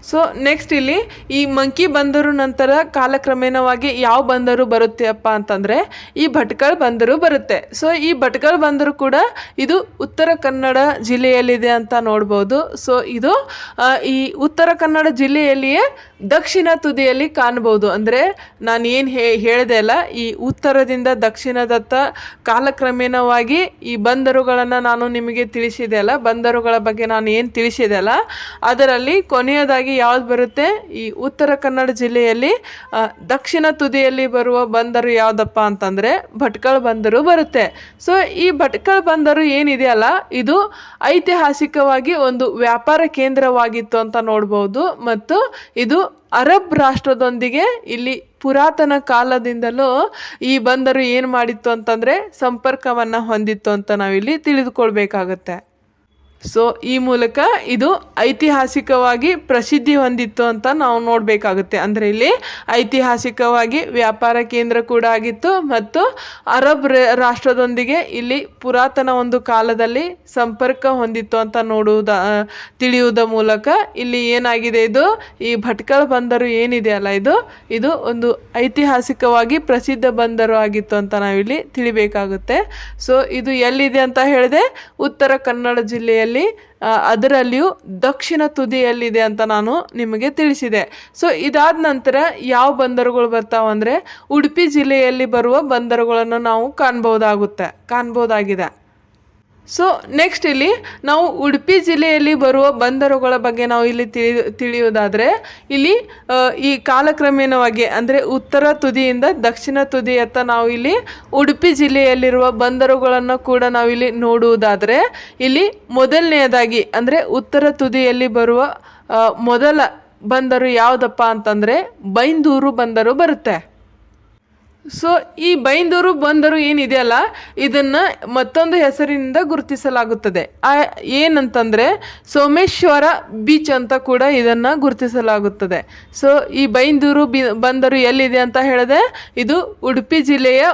ಸೊ ನೆಕ್ಸ್ಟ್ ಇಲ್ಲಿ ಈ ಮಂಕಿ ಬಂದರು ನಂತರ ಕಾಲಕ್ರಮೇಣವಾಗಿ ಯಾವ ಬಂದರು ಬರುತ್ತೆಯಪ್ಪ ಅಂತಂದರೆ ಈ ಭಟ್ಕಳ ಬಂದರು ಬರುತ್ತೆ. ಸೊ ಈ ಭಟ್ಕಳ ಬಂದರು ಕೂಡ ಇದು ಉತ್ತರ ಕನ್ನಡ ಜಿಲ್ಲೆಯಲ್ಲಿದೆ ಅಂತ ನೋಡ್ಬೋದು. ಸೊ ಇದು ಈ ಉತ್ತರ ಕನ್ನಡ ಜಿಲ್ಲೆಯಲ್ಲಿಯೇ ದಕ್ಷಿಣ ತುದಿಯಲ್ಲಿ ಕಾಣ್ಬೋದು. ಅಂದರೆ ನಾನು ಏನು ಹೇಳಿದೆ ಅಲ್ಲ, ಈ ಉತ್ತರದಿಂದ ದಕ್ಷಿಣದತ್ತ ಕಾಲಕ್ರಮೇಣವಾಗಿ ಈ ಬಂದರುಗಳನ್ನು ನಾನು ನಿಮಗೆ ತಿಳಿಸಿದೆ ಅಲ್ಲ, ಬಂದರುಗಳ ಬಗ್ಗೆ ನಾನು ಏನು ತಿಳಿಸಿದೆ ಅಲ್ಲ, ಅದರಲ್ಲಿ ಕೊನೆಯದಾಗಿ ಯಾವ್ದು ಬರುತ್ತೆ, ಈ ಉತ್ತರ ಕನ್ನಡ ಜಿಲ್ಲೆಯಲ್ಲಿ ದಕ್ಷಿಣ ತುದಿಯಲ್ಲಿ ಬರುವ ಬಂದರು ಯಾವುದಪ್ಪ ಅಂತಂದರೆ ಭಟ್ಕಳ ಬಂದರು ಬರುತ್ತೆ. ಸೊ ಈ ಭಟ್ಕಳ ಬಂದರು ಏನಿದೆಯಲ್ಲ, ಇದು ಐತಿಹಾಸಿಕವಾಗಿ ಒಂದು ವ್ಯಾಪಾರ ಕೇಂದ್ರವಾಗಿತ್ತು ಅಂತ ನೋಡ್ಬೋದು. ಮತ್ತು ಇದು ಅರಬ್ ರಾಷ್ಟ್ರದೊಂದಿಗೆ ಇಲ್ಲಿ ಪುರಾತನ ಕಾಲದಿಂದಲೂ ಈ ಬಂದರು ಏನು ಮಾಡಿತ್ತು ಅಂತಂದರೆ ಸಂಪರ್ಕವನ್ನು ಹೊಂದಿತ್ತು ಅಂತ ನಾವಿಲ್ಲಿ ತಿಳಿದುಕೊಳ್ಬೇಕಾಗತ್ತೆ. ಸೊ ಈ ಮೂಲಕ ಇದು ಐತಿಹಾಸಿಕವಾಗಿ ಪ್ರಸಿದ್ಧಿ ಹೊಂದಿತ್ತು ಅಂತ ನಾವು ನೋಡಬೇಕಾಗುತ್ತೆ. ಅಂದರೆ ಇಲ್ಲಿ ಐತಿಹಾಸಿಕವಾಗಿ ವ್ಯಾಪಾರ ಕೇಂದ್ರ ಕೂಡ ಆಗಿತ್ತು ಮತ್ತು ಅರಬ್ ರಾಷ್ಟ್ರದೊಂದಿಗೆ ಇಲ್ಲಿ ಪುರಾತನ ಒಂದು ಕಾಲದಲ್ಲಿ ಸಂಪರ್ಕ ಹೊಂದಿತ್ತು ಅಂತ ತಿಳಿಯುವುದ ಮೂಲಕ ಇಲ್ಲಿ ಏನಾಗಿದೆ, ಇದು ಈ ಭಟ್ಕಳ ಬಂದರು ಏನಿದೆ ಅಲ್ಲ, ಇದು ಒಂದು ಐತಿಹಾಸಿಕವಾಗಿ ಪ್ರಸಿದ್ಧ ಬಂದರು ಆಗಿತ್ತು ಅಂತ ನಾವಿಲ್ಲಿ ತಿಳಿಬೇಕಾಗುತ್ತೆ. ಸೊ ಇದು ಎಲ್ಲಿದೆ ಅಂತ ಹೇಳಿದೆ, ಉತ್ತರ ಕನ್ನಡ ಜಿಲ್ಲೆಯಲ್ಲಿ, ಅದರಲ್ಲಿಯೂ ದಕ್ಷಿಣ ತುದಿಯಲ್ಲಿದೆ ಅಂತ ನಾನು ನಿಮಗೆ ತಿಳಿಸಿದೆ. ಸೊ ಇದಾದ ನಂತರ ಯಾವ ಬಂದರುಗಳು ಬರ್ತಾವಂದರೆ ಉಡುಪಿ ಜಿಲ್ಲೆಯಲ್ಲಿ ಬರುವ ಬಂದರುಗಳನ್ನು ನಾವು ಕಾಣ್ಬೋದಾಗಿದೆ. ಸೊ ನೆಕ್ಸ್ಟ್ ಇಲ್ಲಿ ನಾವು ಉಡುಪಿ ಜಿಲ್ಲೆಯಲ್ಲಿ ಬರುವ ಬಂದರುಗಳ ಬಗ್ಗೆ ನಾವು ಇಲ್ಲಿ ತಿಳಿಯುವುದಾದರೆ ಇಲ್ಲಿ ಈ ಕಾಲಕ್ರಮೇಣವಾಗಿ ಅಂದರೆ ಉತ್ತರ ತುದಿಯಿಂದ ದಕ್ಷಿಣ ತುದಿಯತ್ತ ನಾವು ಇಲ್ಲಿ ಉಡುಪಿ ಜಿಲ್ಲೆಯಲ್ಲಿರುವ ಬಂದರುಗಳನ್ನು ಕೂಡ ನಾವಿಲ್ಲಿ ನೋಡುವುದಾದರೆ ಇಲ್ಲಿ ಮೊದಲನೆಯದಾಗಿ ಅಂದರೆ ಉತ್ತರ ತುದಿಯಲ್ಲಿ ಬರುವ ಮೊದಲ ಬಂದರು ಯಾವುದಪ್ಪ ಅಂತಂದರೆ ಬೈಂದೂರು ಬಂದರು ಬರುತ್ತೆ. ಸೊ ಈ ಬೈಂದೂರು ಬಂದರು ಏನಿದೆಯಲ್ಲ, ಇದನ್ನು ಮತ್ತೊಂದು ಹೆಸರಿನಿಂದ ಗುರುತಿಸಲಾಗುತ್ತದೆ. ಏನಂತಂದರೆ ಸೋಮೇಶ್ವರ ಬೀಚ್ ಅಂತ ಕೂಡ ಇದನ್ನು ಗುರುತಿಸಲಾಗುತ್ತದೆ. ಸೊ ಈ ಬೈಂದೂರು ಬಂದರು ಎಲ್ಲಿದೆ ಅಂತ ಹೇಳಿದೆ, ಇದು ಉಡುಪಿ ಜಿಲ್ಲೆಯ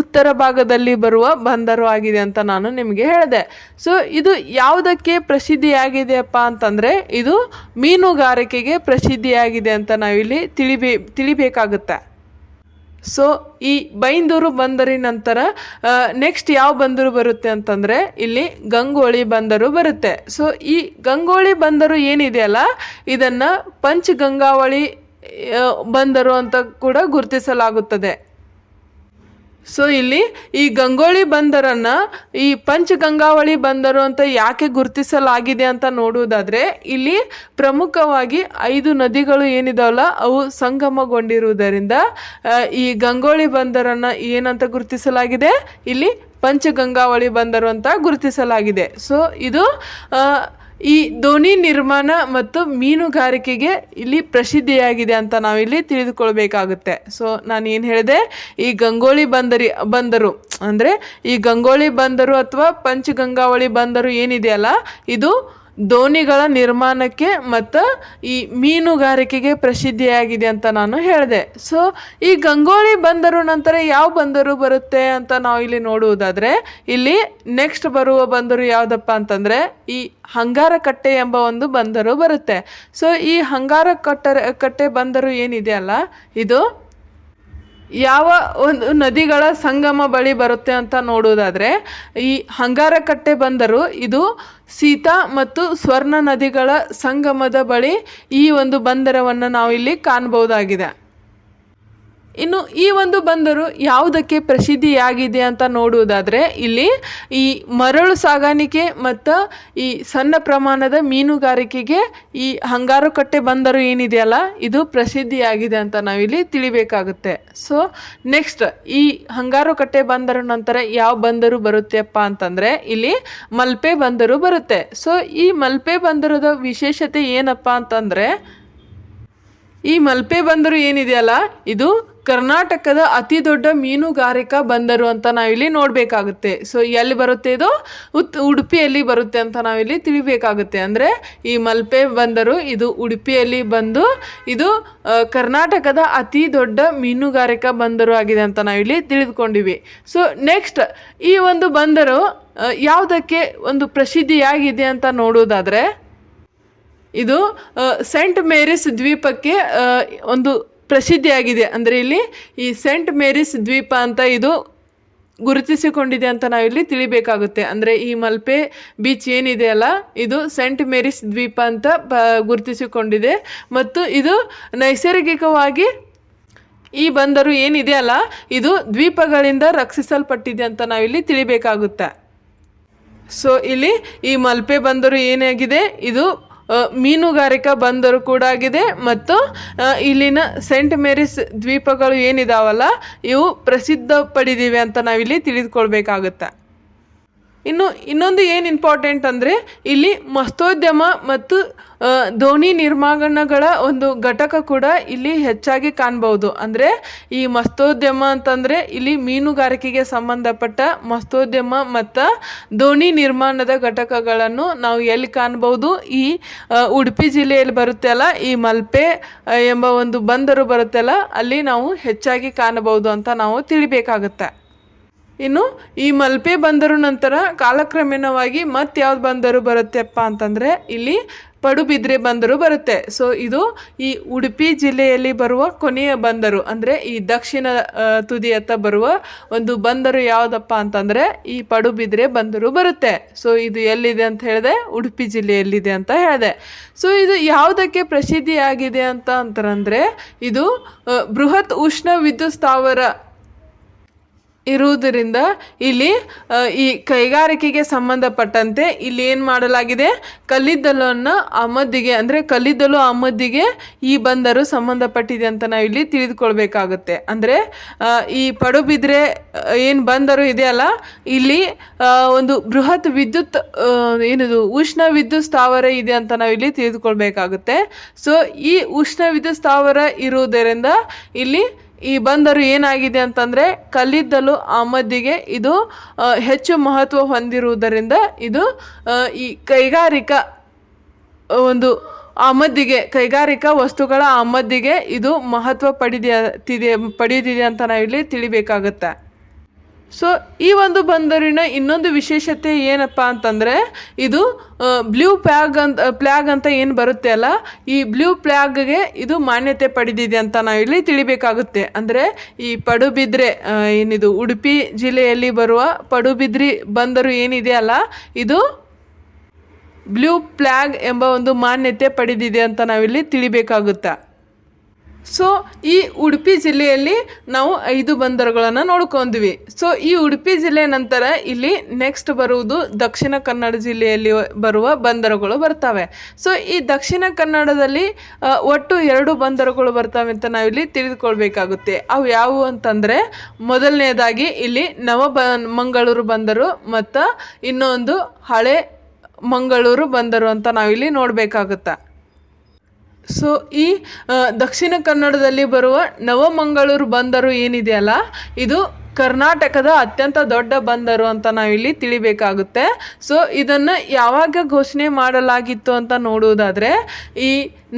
ಉತ್ತರ ಭಾಗದಲ್ಲಿ ಬರುವ ಬಂದರು ಆಗಿದೆ ಅಂತ ನಾನು ನಿಮಗೆ ಹೇಳಿದೆ. ಸೊ ಇದು ಯಾವುದಕ್ಕೆ ಪ್ರಸಿದ್ಧಿಯಾಗಿದೆಯಪ್ಪ ಅಂತಂದರೆ ಇದು ಮೀನುಗಾರಿಕೆಗೆ ಪ್ರಸಿದ್ಧಿಯಾಗಿದೆ ಅಂತ ನಾವಿಲ್ಲಿ ತಿಳಿಬೇಕಾಗುತ್ತೆ. ಸೊ ಈ ಬೈಂದೂರು ಬಂದರಿನ ನಂತರ ನೆಕ್ಸ್ಟ್ ಯಾವ ಬಂದರು ಬರುತ್ತೆ ಅಂತಂದರೆ ಇಲ್ಲಿ ಗಂಗೋಳಿ ಬಂದರು ಬರುತ್ತೆ. ಸೊ ಈ ಗಂಗೋಳಿ ಬಂದರು ಏನಿದೆಯಲ್ಲ, ಇದನ್ನು ಪಂಚಗಂಗಾವಳಿ ಬಂದರು ಅಂತ ಕೂಡ ಗುರುತಿಸಲಾಗುತ್ತದೆ. ಸೊ ಇಲ್ಲಿ ಈ ಗಂಗೋಳಿ ಬಂದರನ್ನು ಈ ಪಂಚಗಂಗಾವಳಿ ಬಂದರು ಅಂತ ಯಾಕೆ ಗುರುತಿಸಲಾಗಿದೆ ಅಂತ ನೋಡುವುದಾದರೆ, ಇಲ್ಲಿ ಪ್ರಮುಖವಾಗಿ 5 ನದಿಗಳು ಏನಿದಾವಲ್ಲ ಅವು ಸಂಗಮಗೊಂಡಿರುವುದರಿಂದ ಈ ಗಂಗೋಳಿ ಬಂದರನ್ನು ಏನಂತ ಗುರುತಿಸಲಾಗಿದೆ, ಇಲ್ಲಿ ಪಂಚಗಂಗಾವಳಿ ಬಂದರು ಅಂತ ಗುರುತಿಸಲಾಗಿದೆ. ಸೊ ಇದು ಈ ದೋಣಿ ನಿರ್ಮಾಣ ಮತ್ತು ಮೀನುಗಾರಿಕೆಗೆ ಇಲ್ಲಿ ಪ್ರಸಿದ್ಧಿಯಾಗಿದೆ ಅಂತ ನಾವಿಲ್ಲಿ ತಿಳಿದುಕೊಳ್ಬೇಕಾಗುತ್ತೆ. ಸೊ ನಾನು ಏನು ಹೇಳಿದೆ, ಈ ಗಂಗೋಳಿ ಬಂದರು ಅಂದರೆ ಈ ಗಂಗೋಳಿ ಬಂದರು ಅಥವಾ ಪಂಚಗಂಗಾವಳಿ ಬಂದರು ಏನಿದೆಯಲ್ಲ, ಇದು ದೋಣಿಗಳ ನಿರ್ಮಾಣಕ್ಕೆ ಮತ್ತು ಈ ಮೀನುಗಾರಿಕೆಗೆ ಪ್ರಸಿದ್ಧಿಯಾಗಿದೆ ಅಂತ ನಾನು ಹೇಳಿದೆ. ಸೊ ಈ ಗಂಗೋಳಿ ಬಂದರು ನಂತರ ಯಾವ ಬಂದರು ಬರುತ್ತೆ ಅಂತ ನಾವು ಇಲ್ಲಿ ನೋಡುವುದಾದರೆ, ಇಲ್ಲಿ ನೆಕ್ಸ್ಟ್ ಬರುವ ಬಂದರು ಯಾವುದಪ್ಪ ಅಂತಂದರೆ ಈ ಹಂಗಾರಕಟ್ಟೆ ಎಂಬ ಒಂದು ಬಂದರು ಬರುತ್ತೆ. ಸೊ ಈ ಹಂಗಾರಕಟ್ಟೆ ಬಂದರು ಏನಿದೆಯಲ್ಲ, ಇದು ಯಾವ ಒಂದು ನದಿಗಳ ಸಂಗಮ ಬಳಿ ಬರುತ್ತೆ ಅಂತ ನೋಡುವುದಾದರೆ, ಈ ಹಂಗಾರಕಟ್ಟೆ ಬಂದರು ಇದು ಸೀತಾ ಮತ್ತು ಸ್ವರ್ಣ ನದಿಗಳ ಸಂಗಮದ ಬಳಿ ಈ ಒಂದು ಬಂದರವನ್ನು ನಾವು ಇಲ್ಲಿ ಕಾಣಬಹುದಾಗಿದೆ. ಇನ್ನು ಈ ಒಂದು ಬಂದರು ಯಾವುದಕ್ಕೆ ಪ್ರಸಿದ್ಧಿಯಾಗಿದೆ ಅಂತ ನೋಡುವುದಾದರೆ, ಇಲ್ಲಿ ಈ ಮರಳು ಸಾಗಾಣಿಕೆ ಮತ್ತು ಈ ಸಣ್ಣ ಪ್ರಮಾಣದ ಮೀನುಗಾರಿಕೆಗೆ ಈ ಹಂಗಾರಕಟ್ಟೆ ಬಂದರು ಏನಿದೆಯಲ್ಲ ಇದು ಪ್ರಸಿದ್ಧಿಯಾಗಿದೆ ಅಂತ ನಾವಿಲ್ಲಿ ತಿಳಿಬೇಕಾಗುತ್ತೆ. ಸೊ ನೆಕ್ಸ್ಟ್ ಈ ಹಂಗಾರಕಟ್ಟೆ ಬಂದರು ನಂತರ ಯಾವ ಬಂದರು ಬರುತ್ತೆಪ್ಪ ಅಂತಂದರೆ, ಇಲ್ಲಿ ಮಲ್ಪೆ ಬಂದರು ಬರುತ್ತೆ. ಸೊ ಈ ಮಲ್ಪೆ ಬಂದರದ ವಿಶೇಷತೆ ಏನಪ್ಪ ಅಂತಂದರೆ, ಈ ಮಲ್ಪೆ ಬಂದರು ಏನಿದೆಯಲ್ಲ ಇದು ಕರ್ನಾಟಕದ ಅತಿ ದೊಡ್ಡ ಮೀನುಗಾರಿಕಾ ಬಂದರು ಅಂತ ನಾವಿಲ್ಲಿ ನೋಡಬೇಕಾಗುತ್ತೆ. ಸೊ ಎಲ್ಲಿ ಬರುತ್ತೆ ಇದು, ಉಡುಪಿಯಲ್ಲಿ ಬರುತ್ತೆ ಅಂತ ನಾವಿಲ್ಲಿ ತಿಳಿಬೇಕಾಗುತ್ತೆ. ಅಂದರೆ ಈ ಮಲ್ಪೆ ಬಂದರು ಇದು ಉಡುಪಿಯಲ್ಲಿ ಬಂದು ಇದು ಕರ್ನಾಟಕದ ಅತಿ ದೊಡ್ಡ ಮೀನುಗಾರಿಕಾ ಬಂದರು ಆಗಿದೆ ಅಂತ ನಾವಿಲ್ಲಿ ತಿಳಿದುಕೊಂಡಿವಿ. ಸೊ ನೆಕ್ಸ್ಟ್ ಈ ಒಂದು ಬಂದರು ಯಾವುದಕ್ಕೆ ಒಂದು ಪ್ರಸಿದ್ಧಿಯಾಗಿದೆ ಅಂತ ನೋಡೋದಾದರೆ, ಇದು ಸೆಂಟ್ ಮೇರಿಸ್ ದ್ವೀಪಕ್ಕೆ ಒಂದು ಪ್ರಸಿದ್ಧಿಯಾಗಿದೆ. ಅಂದರೆ ಇಲ್ಲಿ ಈ ಸೆಂಟ್ ಮೇರಿಸ್ ದ್ವೀಪ ಅಂತ ಇದು ಗುರುತಿಸಿಕೊಂಡಿದೆ ಅಂತ ನಾವಿಲ್ಲಿ ತಿಳಿಬೇಕಾಗುತ್ತೆ. ಅಂದರೆ ಈ ಮಲ್ಪೆ ಬೀಚ್ ಏನಿದೆಯಲ್ಲ ಇದು ಸೆಂಟ್ ಮೇರಿಸ್ ದ್ವೀಪ ಅಂತ ಗುರುತಿಸಿಕೊಂಡಿದೆ ಮತ್ತು ಇದು ನೈಸರ್ಗಿಕವಾಗಿ ಈ ಬಂದರು ಏನಿದೆಯಲ್ಲ ಇದು ದ್ವೀಪಗಳಿಂದ ರಕ್ಷಿಸಲ್ಪಟ್ಟಿದೆ ಅಂತ ನಾವಿಲ್ಲಿ ತಿಳಿಬೇಕಾಗುತ್ತೆ. ಸೊ ಇಲ್ಲಿ ಈ ಮಲ್ಪೆ ಬಂದರು ಏನಾಗಿದೆ, ಇದು ಮೀನುಗಾರಿಕಾ ಬಂದರು ಕೂಡ ಆಗಿದೆ ಮತ್ತು ಇಲ್ಲಿನ ಸೆಂಟ್ ಮೇರಿಸ್ ದ್ವೀಪಗಳು ಏನಿದಾವಲ್ಲ ಇವು ಪ್ರಸಿದ್ಧ ಪಡೆದಿವೆ ಅಂತ ನಾವಿಲ್ಲಿ ತಿಳಿದುಕೊಳ್ಬೇಕಾಗುತ್ತೆ. ಇನ್ನು ಇನ್ನೊಂದು ಏನು ಇಂಪಾರ್ಟೆಂಟ್ ಅಂದರೆ, ಇಲ್ಲಿ ಮತ್ಸ್ಯೋದ್ಯಮ ಮತ್ತು ದೋಣಿ ನಿರ್ಮಾಣಗಳ ಒಂದು ಘಟಕ ಕೂಡ ಇಲ್ಲಿ ಹೆಚ್ಚಾಗಿ ಕಾಣ್ಬೋದು. ಅಂದರೆ ಈ ಮತ್ಸ್ಯೋದ್ಯಮ ಅಂತಂದರೆ ಇಲ್ಲಿ ಮೀನುಗಾರಿಕೆಗೆ ಸಂಬಂಧಪಟ್ಟ ಮತ್ಸ್ಯೋದ್ಯಮ ಮತ್ತು ದೋಣಿ ನಿರ್ಮಾಣದ ಘಟಕಗಳನ್ನು ನಾವು ಎಲ್ಲಿ ಕಾಣ್ಬೋದು, ಈ ಉಡುಪಿ ಜಿಲ್ಲೆಯಲ್ಲಿ ಬರುತ್ತೆ ಅಲ್ಲ, ಈ ಮಲ್ಪೆ ಎಂಬ ಒಂದು ಬಂದರು ಬರುತ್ತೆ ಅಲ್ಲ, ಅಲ್ಲಿ ನಾವು ಹೆಚ್ಚಾಗಿ ಕಾಣಬಹುದು ಅಂತ ನಾವು ತಿಳಿಬೇಕಾಗುತ್ತೆ. ಇನ್ನು ಈ ಮಲ್ಪೆ ಬಂದರು ನಂತರ ಕಾಲಕ್ರಮೇಣವಾಗಿ ಮತ್ತೆ ಯಾವ್ದು ಬಂದರು ಬರುತ್ತೆಪ್ಪ ಅಂತಂದರೆ, ಇಲ್ಲಿ ಪಡುಬಿದ್ರೆ ಬಂದರು ಬರುತ್ತೆ. ಸೊ ಇದು ಈ ಉಡುಪಿ ಜಿಲ್ಲೆಯಲ್ಲಿ ಬರುವ ಕೊನೆಯ ಬಂದರು, ಅಂದರೆ ಈ ದಕ್ಷಿಣ ತುದಿಯತ್ತ ಬರುವ ಒಂದು ಬಂದರು ಯಾವುದಪ್ಪ ಅಂತಂದರೆ ಈ ಪಡುಬಿದ್ರೆ ಬಂದರು ಬರುತ್ತೆ. ಸೊ ಇದು ಎಲ್ಲಿದೆ ಅಂತ ಹೇಳಿದೆ, ಉಡುಪಿ ಜಿಲ್ಲೆಯಲ್ಲಿದೆ ಅಂತ ಹೇಳಿದೆ. ಸೊ ಇದು ಯಾವುದಕ್ಕೆ ಪ್ರಸಿದ್ಧಿಯಾಗಿದೆ ಅಂತಂದ್ರೆ, ಇದು ಬೃಹತ್ ಉಷ್ಣ ವಿದ್ಯುತ್ ಸ್ಥಾವರ ಇರುವುದರಿಂದ ಇಲ್ಲಿ ಈ ಕೈಗಾರಿಕೆಗೆ ಸಂಬಂಧಪಟ್ಟಂತೆ ಇಲ್ಲಿ ಏನು ಮಾಡಲಾಗಿದೆ, ಕಲ್ಲಿದ್ದಲನ್ನು ಆಮದಿಗೆ ಅಂದರೆ ಕಲ್ಲಿದ್ದಲು ಆಮದಿಗೆ ಈ ಬಂದರು ಸಂಬಂಧಪಟ್ಟಿದೆ ಅಂತ ನಾವು ಇಲ್ಲಿ ತಿಳಿದುಕೊಳ್ಬೇಕಾಗುತ್ತೆ. ಅಂದರೆ ಈ ಪಡುಬಿದ್ರೆ ಏನು ಬಂದರು ಇದೆಯಲ್ಲ, ಇಲ್ಲಿ ಒಂದು ಬೃಹತ್ ವಿದ್ಯುತ್ ಏನಿದು ಉಷ್ಣ ವಿದ್ಯುತ್ ಸ್ಥಾವರ ಇದೆ ಅಂತ ನಾವು ಇಲ್ಲಿ ತಿಳಿದುಕೊಳ್ಬೇಕಾಗುತ್ತೆ. ಸೊ ಈ ಉಷ್ಣ ವಿದ್ಯುತ್ ಸ್ಥಾವರ ಇರುವುದರಿಂದ ಇಲ್ಲಿ ಈ ಬಂದರು ಏನಾಗಿದೆ ಅಂತಂದರೆ ಕಲ್ಲಿದ್ದಲು ಆಮದಿಗೆ ಇದು ಹೆಚ್ಚು ಮಹತ್ವ ಹೊಂದಿರುವುದರಿಂದ ಇದು ಈ ಕೈಗಾರಿಕಾ ಒಂದು ಆಮದಿಗೆ, ಕೈಗಾರಿಕಾ ವಸ್ತುಗಳ ಆಮದಿಗೆ ಇದು ಮಹತ್ವ ಪಡೆದಿದೆ ಅಂತ ನಾವಿಲ್ಲಿ ತಿಳಿಬೇಕಾಗುತ್ತೆ. ಸೊ ಈ ಒಂದು ಬಂದರಿನ ಇನ್ನೊಂದು ವಿಶೇಷತೆ ಏನಪ್ಪ ಅಂತಂದರೆ, ಇದು ಬ್ಲೂ ಫ್ಲ್ಯಾಗ್ ಅಂತ ಏನು ಬರುತ್ತೆ ಅಲ್ಲ, ಈ ಬ್ಲೂ ಫ್ಲ್ಯಾಗ್ಗೆ ಇದು ಮಾನ್ಯತೆ ಪಡೆದಿದೆ ಅಂತ ನಾವಿಲ್ಲಿ ತಿಳಿಬೇಕಾಗುತ್ತೆ. ಅಂದರೆ ಈ ಪಡುಬಿದ್ರೆ ಏನಿದು ಉಡುಪಿ ಜಿಲ್ಲೆಯಲ್ಲಿ ಬರುವ ಪಡುಬಿದ್ರಿ ಬಂದರು ಏನಿದೆ ಅಲ್ಲ, ಇದು ಬ್ಲೂ ಫ್ಲ್ಯಾಗ್ ಎಂಬ ಒಂದು ಮಾನ್ಯತೆ ಪಡೆದಿದೆ ಅಂತ ನಾವಿಲ್ಲಿ ತಿಳಿಬೇಕಾಗುತ್ತೆ. ಸೊ ಈ ಉಡುಪಿ ಜಿಲ್ಲೆಯಲ್ಲಿ ನಾವು 5 ಬಂದರುಗಳನ್ನು ನೋಡ್ಕೊಂಡ್ವಿ. ಸೊ ಈ ಉಡುಪಿ ಜಿಲ್ಲೆ ನಂತರ ಇಲ್ಲಿ ನೆಕ್ಸ್ಟ್ ಬರುವುದು ದಕ್ಷಿಣ ಕನ್ನಡ ಜಿಲ್ಲೆಯಲ್ಲಿ ಬರುವ ಬಂದರುಗಳು ಬರ್ತವೆ. ಸೊ ಈ ದಕ್ಷಿಣ ಕನ್ನಡದಲ್ಲಿ ಒಟ್ಟು 2 ಬಂದರುಗಳು ಬರ್ತವೆ ಅಂತ ನಾವಿಲ್ಲಿ ತಿಳಿದುಕೊಳ್ಬೇಕಾಗುತ್ತೆ. ಅವು ಯಾವುವು ಅಂತಂದರೆ, ಮೊದಲನೇದಾಗಿ ಇಲ್ಲಿ ಮಂಗಳೂರು ಬಂದರು ಮತ್ತು ಇನ್ನೊಂದು ಹಳೆ ಮಂಗಳೂರು ಬಂದರು ಅಂತ ನಾವಿಲ್ಲಿ ನೋಡಬೇಕಾಗುತ್ತೆ. ಸೊ ಈ ದಕ್ಷಿಣ ಕನ್ನಡದಲ್ಲಿ ಬರುವ ನವಮಂಗಳೂರು ಬಂದರು ಏನಿದೆಯಲ್ಲ, ಇದು ಕರ್ನಾಟಕದ ಅತ್ಯಂತ ದೊಡ್ಡ ಬಂದರು ಅಂತ ನಾವಿಲ್ಲಿ ತಿಳಿಬೇಕಾಗುತ್ತೆ. ಸೊ ಇದನ್ನು ಯಾವಾಗ ಘೋಷಣೆ ಮಾಡಲಾಗಿತ್ತು ಅಂತ ನೋಡುವುದಾದರೆ, ಈ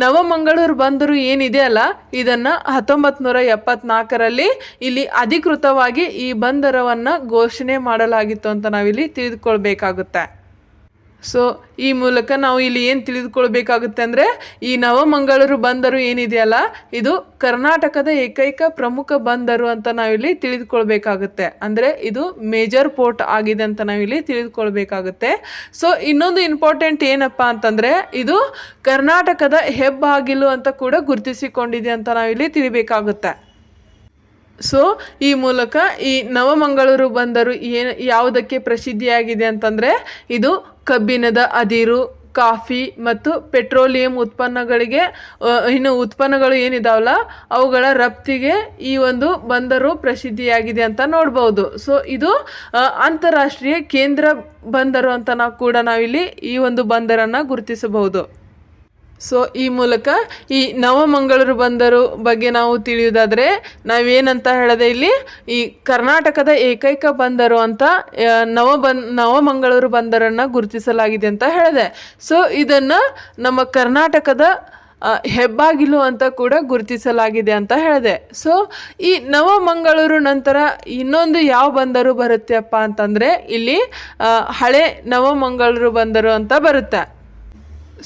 ನವಮಂಗಳೂರು ಬಂದರು ಏನಿದೆಯಲ್ಲ, ಇದನ್ನು 1974ರಲ್ಲಿ ಇಲ್ಲಿ ಅಧಿಕೃತವಾಗಿ ಈ ಬಂದರವನ್ನು ಘೋಷಣೆ ಮಾಡಲಾಗಿತ್ತು ಅಂತ ನಾವಿಲ್ಲಿ ತಿಳಿದುಕೊಳ್ಬೇಕಾಗುತ್ತೆ. ಸೊ ಈ ಮೂಲಕ ನಾವು ಇಲ್ಲಿ ಏನು ತಿಳಿದುಕೊಳ್ಬೇಕಾಗುತ್ತೆ ಅಂದರೆ, ಈ ನವಮಂಗಳೂರು ಬಂದರು ಏನಿದೆಯಲ್ಲ, ಇದು ಕರ್ನಾಟಕದ ಏಕೈಕ ಪ್ರಮುಖ ಬಂದರು ಅಂತ ನಾವಿಲ್ಲಿ ತಿಳಿದುಕೊಳ್ಬೇಕಾಗುತ್ತೆ. ಅಂದರೆ ಇದು ಮೇಜರ್ ಪೋರ್ಟ್ ಆಗಿದೆ ಅಂತ ನಾವಿಲ್ಲಿ ತಿಳಿದುಕೊಳ್ಬೇಕಾಗುತ್ತೆ. ಸೊ ಇನ್ನೊಂದು ಇಂಪಾರ್ಟೆಂಟ್ ಏನಪ್ಪ ಅಂತಂದರೆ, ಇದು ಕರ್ನಾಟಕದ ಹೆಬ್ಬಾಗಿಲು ಅಂತ ಕೂಡ ಗುರುತಿಸಿಕೊಂಡಿದೆ ಅಂತ ನಾವಿಲ್ಲಿ ತಿಳಿಬೇಕಾಗುತ್ತೆ. ಸೊ ಈ ಮೂಲಕ ಈ ನವಮಂಗಳೂರು ಬಂದರು ಯಾವುದಕ್ಕೆ ಪ್ರಸಿದ್ಧಿಯಾಗಿದೆ ಅಂತಂದರೆ, ಇದು ಕಬ್ಬಿಣದ ಅದಿರು, ಕಾಫಿ ಮತ್ತು ಪೆಟ್ರೋಲಿಯಂ ಉತ್ಪನ್ನಗಳಿಗೆ ಇನ್ನು ಉತ್ಪನ್ನಗಳು ಏನಿದಾವಲ್ಲ ಅವುಗಳ ರಫ್ತಿಗೆ ಈ ಒಂದು ಬಂದರು ಪ್ರಸಿದ್ಧಿಯಾಗಿದೆ ಅಂತ ನೋಡ್ಬೋದು. ಸೊ ಇದು ಅಂತಾರಾಷ್ಟ್ರೀಯ ಕೇಂದ್ರ ಬಂದರು ಅಂತ ನಾವಿಲ್ಲಿ ಈ ಒಂದು ಬಂದರನ್ನು ಗುರುತಿಸಬಹುದು. ಸೊ ಈ ಮೂಲಕ ಈ ನವಮಂಗಳೂರು ಬಂದರು ಬಗ್ಗೆ ನಾವು ತಿಳಿಯುವುದಾದರೆ, ನಾವೇನಂತ ಹೇಳಿದೆ, ಇಲ್ಲಿ ಈ ಕರ್ನಾಟಕದ ಏಕೈಕ ಬಂದರು ಅಂತ ನವಮಂಗಳೂರು ಬಂದರನ್ನು ಗುರುತಿಸಲಾಗಿದೆ ಅಂತ ಹೇಳಿದೆ. ಸೊ ಇದನ್ನು ನಮ್ಮ ಕರ್ನಾಟಕದ ಹೆಬ್ಬಾಗಿಲು ಅಂತ ಕೂಡ ಗುರುತಿಸಲಾಗಿದೆ ಅಂತ ಹೇಳಿದೆ. ಸೊ ಈ ನವಮಂಗಳೂರು ನಂತರ ಇನ್ನೊಂದು ಯಾವ ಬಂದರು ಬರುತ್ತೆಪ್ಪ ಅಂತಂದರೆ, ಇಲ್ಲಿ ಹಳೆ ನವಮಂಗಳೂರು ಬಂದರು ಅಂತ ಬರುತ್ತೆ.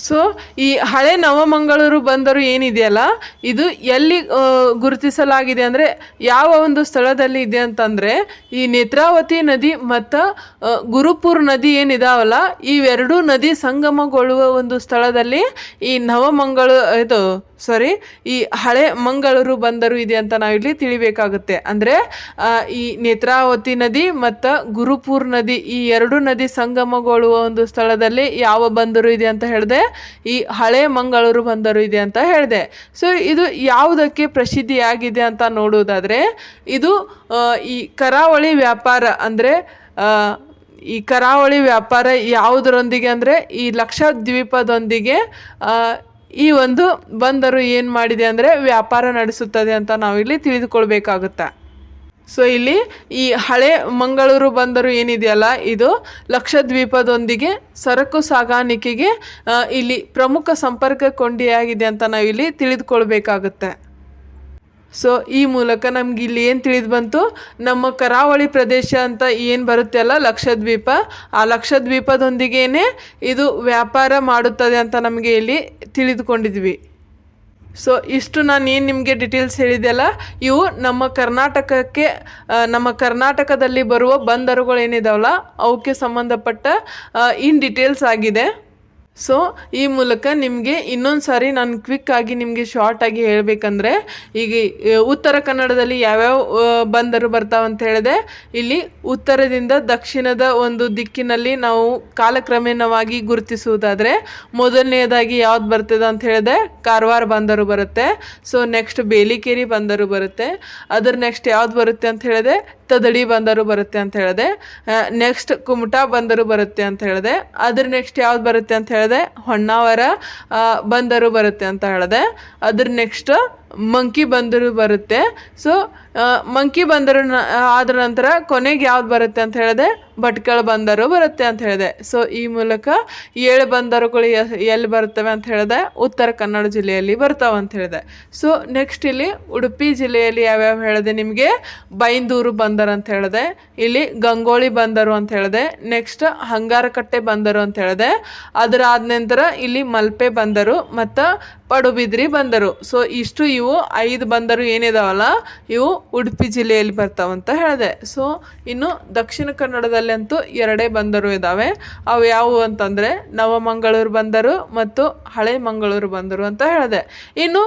ಸೊ ಈ ಹಳೆ ನವಮಂಗಳೂರು ಬಂದರು ಏನಿದೆಯಲ್ಲ, ಇದು ಎಲ್ಲಿ ಗುರುತಿಸಲಾಗಿದೆ ಅಂದರೆ, ಯಾವ ಒಂದು ಸ್ಥಳದಲ್ಲಿ ಇದೆ ಅಂತಂದರೆ, ಈ ನೇತ್ರಾವತಿ ನದಿ ಮತ್ತು ಗುರುಪುರ್ ನದಿ ಏನಿದಾವಲ್ಲ, ಇವೆರಡೂ ನದಿ ಸಂಗಮಗೊಳ್ಳುವ ಒಂದು ಸ್ಥಳದಲ್ಲಿ ಈ ಈ ಹಳೆ ಮಂಗಳೂರು ಬಂದರು ಇದೆ ಅಂತ ನಾವಿಲ್ಲಿ ತಿಳಿಬೇಕಾಗುತ್ತೆ. ಅಂದರೆ ಈ ನೇತ್ರಾವತಿ ನದಿ ಮತ್ತು ಗುರುಪುರ್ ನದಿ ಈ 2 ನದಿ ಸಂಗಮಗೊಳ್ಳುವ ಒಂದು ಸ್ಥಳದಲ್ಲಿ ಯಾವ ಬಂದರು ಇದೆ ಅಂತ ಹೇಳಿದೆ, ಈ ಹಳೆ ಮಂಗಳೂರು ಬಂದರು ಇದೆ ಅಂತ ಹೇಳಿದೆ. ಸೊ ಇದು ಯಾವುದಕ್ಕೆ ಪ್ರಸಿದ್ಧಿಯಾಗಿದೆ ಅಂತ ನೋಡುವುದಾದರೆ, ಇದು ಈ ಕರಾವಳಿ ವ್ಯಾಪಾರ ಅಂದರೆ ಈ ಕರಾವಳಿ ವ್ಯಾಪಾರ ಯಾವುದರೊಂದಿಗೆ ಅಂದರೆ ಈ ಲಕ್ಷದ್ವೀಪದೊಂದಿಗೆ ಈ ಒಂದು ಬಂದರು ಏನು ಮಾಡಿದೆ ಅಂದರೆ ವ್ಯಾಪಾರ ನಡೆಸುತ್ತದೆ ಅಂತ ನಾವಿಲ್ಲಿ ತಿಳಿದುಕೊಳ್ಬೇಕಾಗುತ್ತೆ. ಸೊ ಇಲ್ಲಿ ಈ ಹಳೆ ಮಂಗಳೂರು ಬಂದರು ಏನಿದೆಯಲ್ಲ, ಇದು ಲಕ್ಷದ್ವೀಪದೊಂದಿಗೆ ಸರಕು ಸಾಗಾಣಿಕೆಗೆ ಇಲ್ಲಿ ಪ್ರಮುಖ ಸಂಪರ್ಕ ಕೊಂಡಿಯಾಗಿದೆ ಅಂತ ನಾವಿಲ್ಲಿ ತಿಳಿದುಕೊಳ್ಬೇಕಾಗುತ್ತೆ. ಸೊ ಈ ಮೂಲಕ ನಮ್ಗೆ ಇಲ್ಲಿ ಏನು ತಿಳಿದು ಬಂತು, ನಮ್ಮ ಕರಾವಳಿ ಪ್ರದೇಶ ಅಂತ ಏನು ಬರುತ್ತೆ ಅಲ್ಲ ಲಕ್ಷದ್ವೀಪ, ಆ ಲಕ್ಷದ್ವೀಪದೊಂದಿಗೇ ಇದು ವ್ಯಾಪಾರ ಮಾಡುತ್ತದೆ ಅಂತ ನಮಗೆ ಇಲ್ಲಿ ತಿಳಿದುಕೊಂಡಿದ್ವಿ. ಸೊ ಇಷ್ಟು ನಾನು ಏನು ನಿಮಗೆ ಡೀಟೇಲ್ಸ್ ಹೇಳಿದೆಯಲ್ಲ, ಇವು ನಮ್ಮ ಕರ್ನಾಟಕದಲ್ಲಿ ಬರುವ ಬಂದರುಗಳು ಏನಿದಾವಲ್ಲ ಅವಕ್ಕೆ ಸಂಬಂಧಪಟ್ಟ ಇನ್ ಡೀಟೇಲ್ಸ್ ಆಗಿದೆ. ಸೊ ಈ ಮೂಲಕ ನಿಮಗೆ ಇನ್ನೊಂದು ಸಾರಿ ನಾನು ಕ್ವಿಕ್ಕಾಗಿ ನಿಮಗೆ ಶಾರ್ಟಾಗಿ ಹೇಳಬೇಕಂದ್ರೆ, ಈಗ ಉತ್ತರ ಕನ್ನಡದಲ್ಲಿ ಯಾವ್ಯಾವ ಬಂದರು ಬರ್ತಾವಂತ ಹೇಳಿದೆ, ಇಲ್ಲಿ ಉತ್ತರದಿಂದ ದಕ್ಷಿಣದ ಒಂದು ದಿಕ್ಕಿನಲ್ಲಿ ನಾವು ಕಾಲಕ್ರಮೇಣವಾಗಿ ಗುರುತಿಸುವುದಾದರೆ, ಮೊದಲನೆಯದಾಗಿ ಯಾವ್ದು ಬರ್ತದೆ ಅಂತ ಹೇಳಿದೆ, ಕಾರವಾರ ಬಂದರು ಬರುತ್ತೆ. ಸೊ ನೆಕ್ಸ್ಟ್ ಬೇಲಿಕೇರಿ ಬಂದರು ಬರುತ್ತೆ. ಅದರ ನೆಕ್ಸ್ಟ್ ಯಾವ್ದು ಬರುತ್ತೆ ಅಂತ ಹೇಳಿದೆ, ತದಡಿ ಬಂದರು ಬರುತ್ತೆ ಅಂತ ಹೇಳಿದೆ. ನೆಕ್ಸ್ಟ್ ಕುಮಟಾ ಬಂದರು ಬರುತ್ತೆ ಅಂತ ಹೇಳಿದೆ. ಅದ್ರ ನೆಕ್ಸ್ಟ್ ಯಾವ್ದು ಬರುತ್ತೆ ಅಂತ ಹೇಳಿದೆ, ಹೊನ್ನಾವರ ಬಂದರು ಬರುತ್ತೆ ಅಂತ ಹೇಳಿದೆ. ಅದ್ರ ನೆಕ್ಸ್ಟ್ ಮಂಕಿ ಬಂದರು ಬರುತ್ತೆ. ಸೊ ಮಂಕಿ ಬಂದರು ಆದ ನಂತರ ಕೊನೆಗೆ ಯಾವ್ದು ಬರುತ್ತೆ ಅಂತ ಹೇಳಿದೆ, ಭಟ್ಕಳ ಬಂದರು ಬರುತ್ತೆ ಅಂತ ಹೇಳಿದೆ. ಸೊ ಈ ಮೂಲಕ 7 ಬಂದರುಗಳು ಎಲ್ಲಿ ಬರ್ತವೆ ಅಂತ ಹೇಳಿದೆ, ಉತ್ತರ ಕನ್ನಡ ಜಿಲ್ಲೆಯಲ್ಲಿ ಬರ್ತಾವೆ ಅಂತ ಹೇಳಿದೆ. ಸೊ ನೆಕ್ಸ್ಟ್ ಇಲ್ಲಿ ಉಡುಪಿ ಜಿಲ್ಲೆಯಲ್ಲಿ ಯಾವ್ಯಾವ ಹೇಳಿದೆ ನಿಮಗೆ, ಬೈಂದೂರು ಬಂದರು ಅಂತ ಹೇಳಿದೆ, ಇಲ್ಲಿ ಗಂಗೋಳಿ ಬಂದರು ಅಂತ ಹೇಳಿದೆ, ನೆಕ್ಸ್ಟ್ ಹಂಗಾರಕಟ್ಟೆ ಬಂದರು ಅಂತ ಹೇಳಿದೆ. ಅದರ ಆದ ನಂತರ ಇಲ್ಲಿ ಮಲ್ಪೆ ಬಂದರು ಮತ್ತು ಪಡುಬಿದ್ರಿ ಬಂದರು. ಸೊ ಇಷ್ಟು ಇವು 5 ಬಂದರು ಏನಿದಾವಲ್ಲ ಇವು ಉಡುಪಿ ಜಿಲ್ಲೆಯಲ್ಲಿ ಬರ್ತಾವಂತ ಹೇಳಿದೆ. ಸೊ ಇನ್ನು ದಕ್ಷಿಣ ಕನ್ನಡದಲ್ಲಂತೂ 2 ಬಂದರು ಇದ್ದಾವೆ. ಅವು ಯಾವುವು ಅಂತಂದರೆ ನವಮಂಗಳೂರು ಬಂದರು ಮತ್ತು ಹಳೆ ಮಂಗಳೂರು ಬಂದರು ಅಂತ ಹೇಳಿದೆ. ಇನ್ನು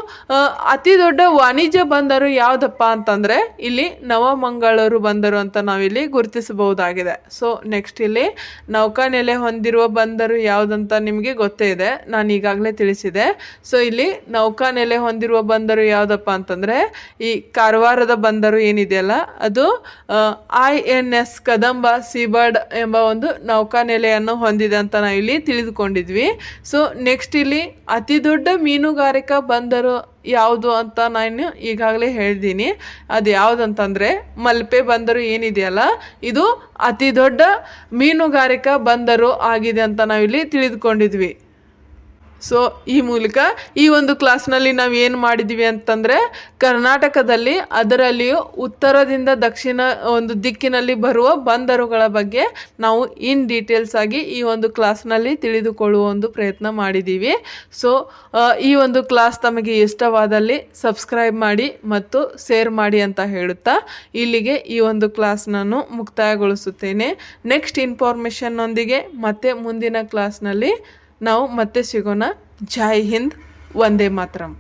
ಅತಿ ದೊಡ್ಡ ವಾಣಿಜ್ಯ ಬಂದರು ಯಾವುದಪ್ಪ ಅಂತಂದರೆ ಇಲ್ಲಿ ನವಮಂಗಳೂರು ಬಂದರು ಅಂತ ನಾವಿಲ್ಲಿ ಗುರುತಿಸಬಹುದಾಗಿದೆ. ಸೊ ನೆಕ್ಸ್ಟ್ ಇಲ್ಲಿ ನೌಕಾನೆಲೆ ಹೊಂದಿರುವ ಬಂದರು ಯಾವುದಂತ ನಿಮಗೆ ಗೊತ್ತೇ ಇದೆ, ನಾನು ಈಗಾಗಲೇ ತಿಳಿಸಿದೆ. ಸೊ ಇಲ್ಲಿ ನೌಕಾನೆಲೆ ಹೊಂದಿರುವ ಬಂದರು ಯಾವುದಪ್ಪ ಅಂತಂದರೆ ಈ ಕಾರವಾರದ ಬಂದರು ಏನಿದೆಯಲ್ಲ ಅದು INS ಕದಂಬ ಸೀಬರ್ಡ್ ಎಂಬ ಒಂದು ನೌಕಾನೆಲೆಯನ್ನು ಹೊಂದಿದೆ ಅಂತ ನಾವು ಇಲ್ಲಿ ತಿಳಿದುಕೊಂಡಿದ್ವಿ. ಸೊ ನೆಕ್ಸ್ಟ್ ಇಲ್ಲಿ ಅತಿ ದೊಡ್ಡ ಮೀನುಗಾರಿಕಾ ಬಂದರು ಯಾವುದು ಅಂತ ನಾನು ಈಗಾಗಲೇ ಹೇಳಿದ್ದೀನಿ. ಅದು ಯಾವುದಂತಂದರೆ ಮಲ್ಪೆ ಬಂದರು ಏನಿದೆಯಲ್ಲ ಇದು ಅತಿ ದೊಡ್ಡ ಮೀನುಗಾರಿಕಾ ಬಂದರು ಆಗಿದೆ ಅಂತ ನಾವಿಲ್ಲಿ ತಿಳಿದುಕೊಂಡಿದ್ವಿ. ಸೊ ಈ ಮೂಲಕ ಈ ಒಂದು ಕ್ಲಾಸ್ನಲ್ಲಿ ನಾವು ಏನು ಮಾಡಿದ್ವಿ ಅಂತಂದರೆ ಕರ್ನಾಟಕದಲ್ಲಿ ಅದರಲ್ಲಿಯೂ ಉತ್ತರದಿಂದ ದಕ್ಷಿಣ ಒಂದು ದಿಕ್ಕಿನಲ್ಲಿ ಬರುವ ಬಂದರುಗಳ ಬಗ್ಗೆ ನಾವು ಇನ್ ಡೀಟೇಲ್ಸ್ ಆಗಿ ಈ ಒಂದು ಕ್ಲಾಸ್ನಲ್ಲಿ ತಿಳಿದುಕೊಳ್ಳುವ ಒಂದು ಪ್ರಯತ್ನ ಮಾಡಿದ್ದೀವಿ. ಸೊ ಈ ಒಂದು ಕ್ಲಾಸ್ ತಮಗೆ ಇಷ್ಟವಾದಲ್ಲಿ ಸಬ್ಸ್ಕ್ರೈಬ್ ಮಾಡಿ ಮತ್ತು ಶೇರ್ ಮಾಡಿ ಅಂತ ಹೇಳುತ್ತಾ ಇಲ್ಲಿಗೆ ಈ ಒಂದು ಕ್ಲಾಸ್ ನಾನು ಮುಕ್ತಾಯಗೊಳಿಸುತ್ತೇನೆ. ನೆಕ್ಸ್ಟ್ ಇನ್ಫಾರ್ಮೇಷನ್ನೊಂದಿಗೆ ಮತ್ತೆ ಮುಂದಿನ ಕ್ಲಾಸ್ನಲ್ಲಿ ನಾವು ಮತ್ತೆ ಸಿಗೋಣ. ಜೈ ಹಿಂದ್, ವಂದೇ ಮಾತರಂ.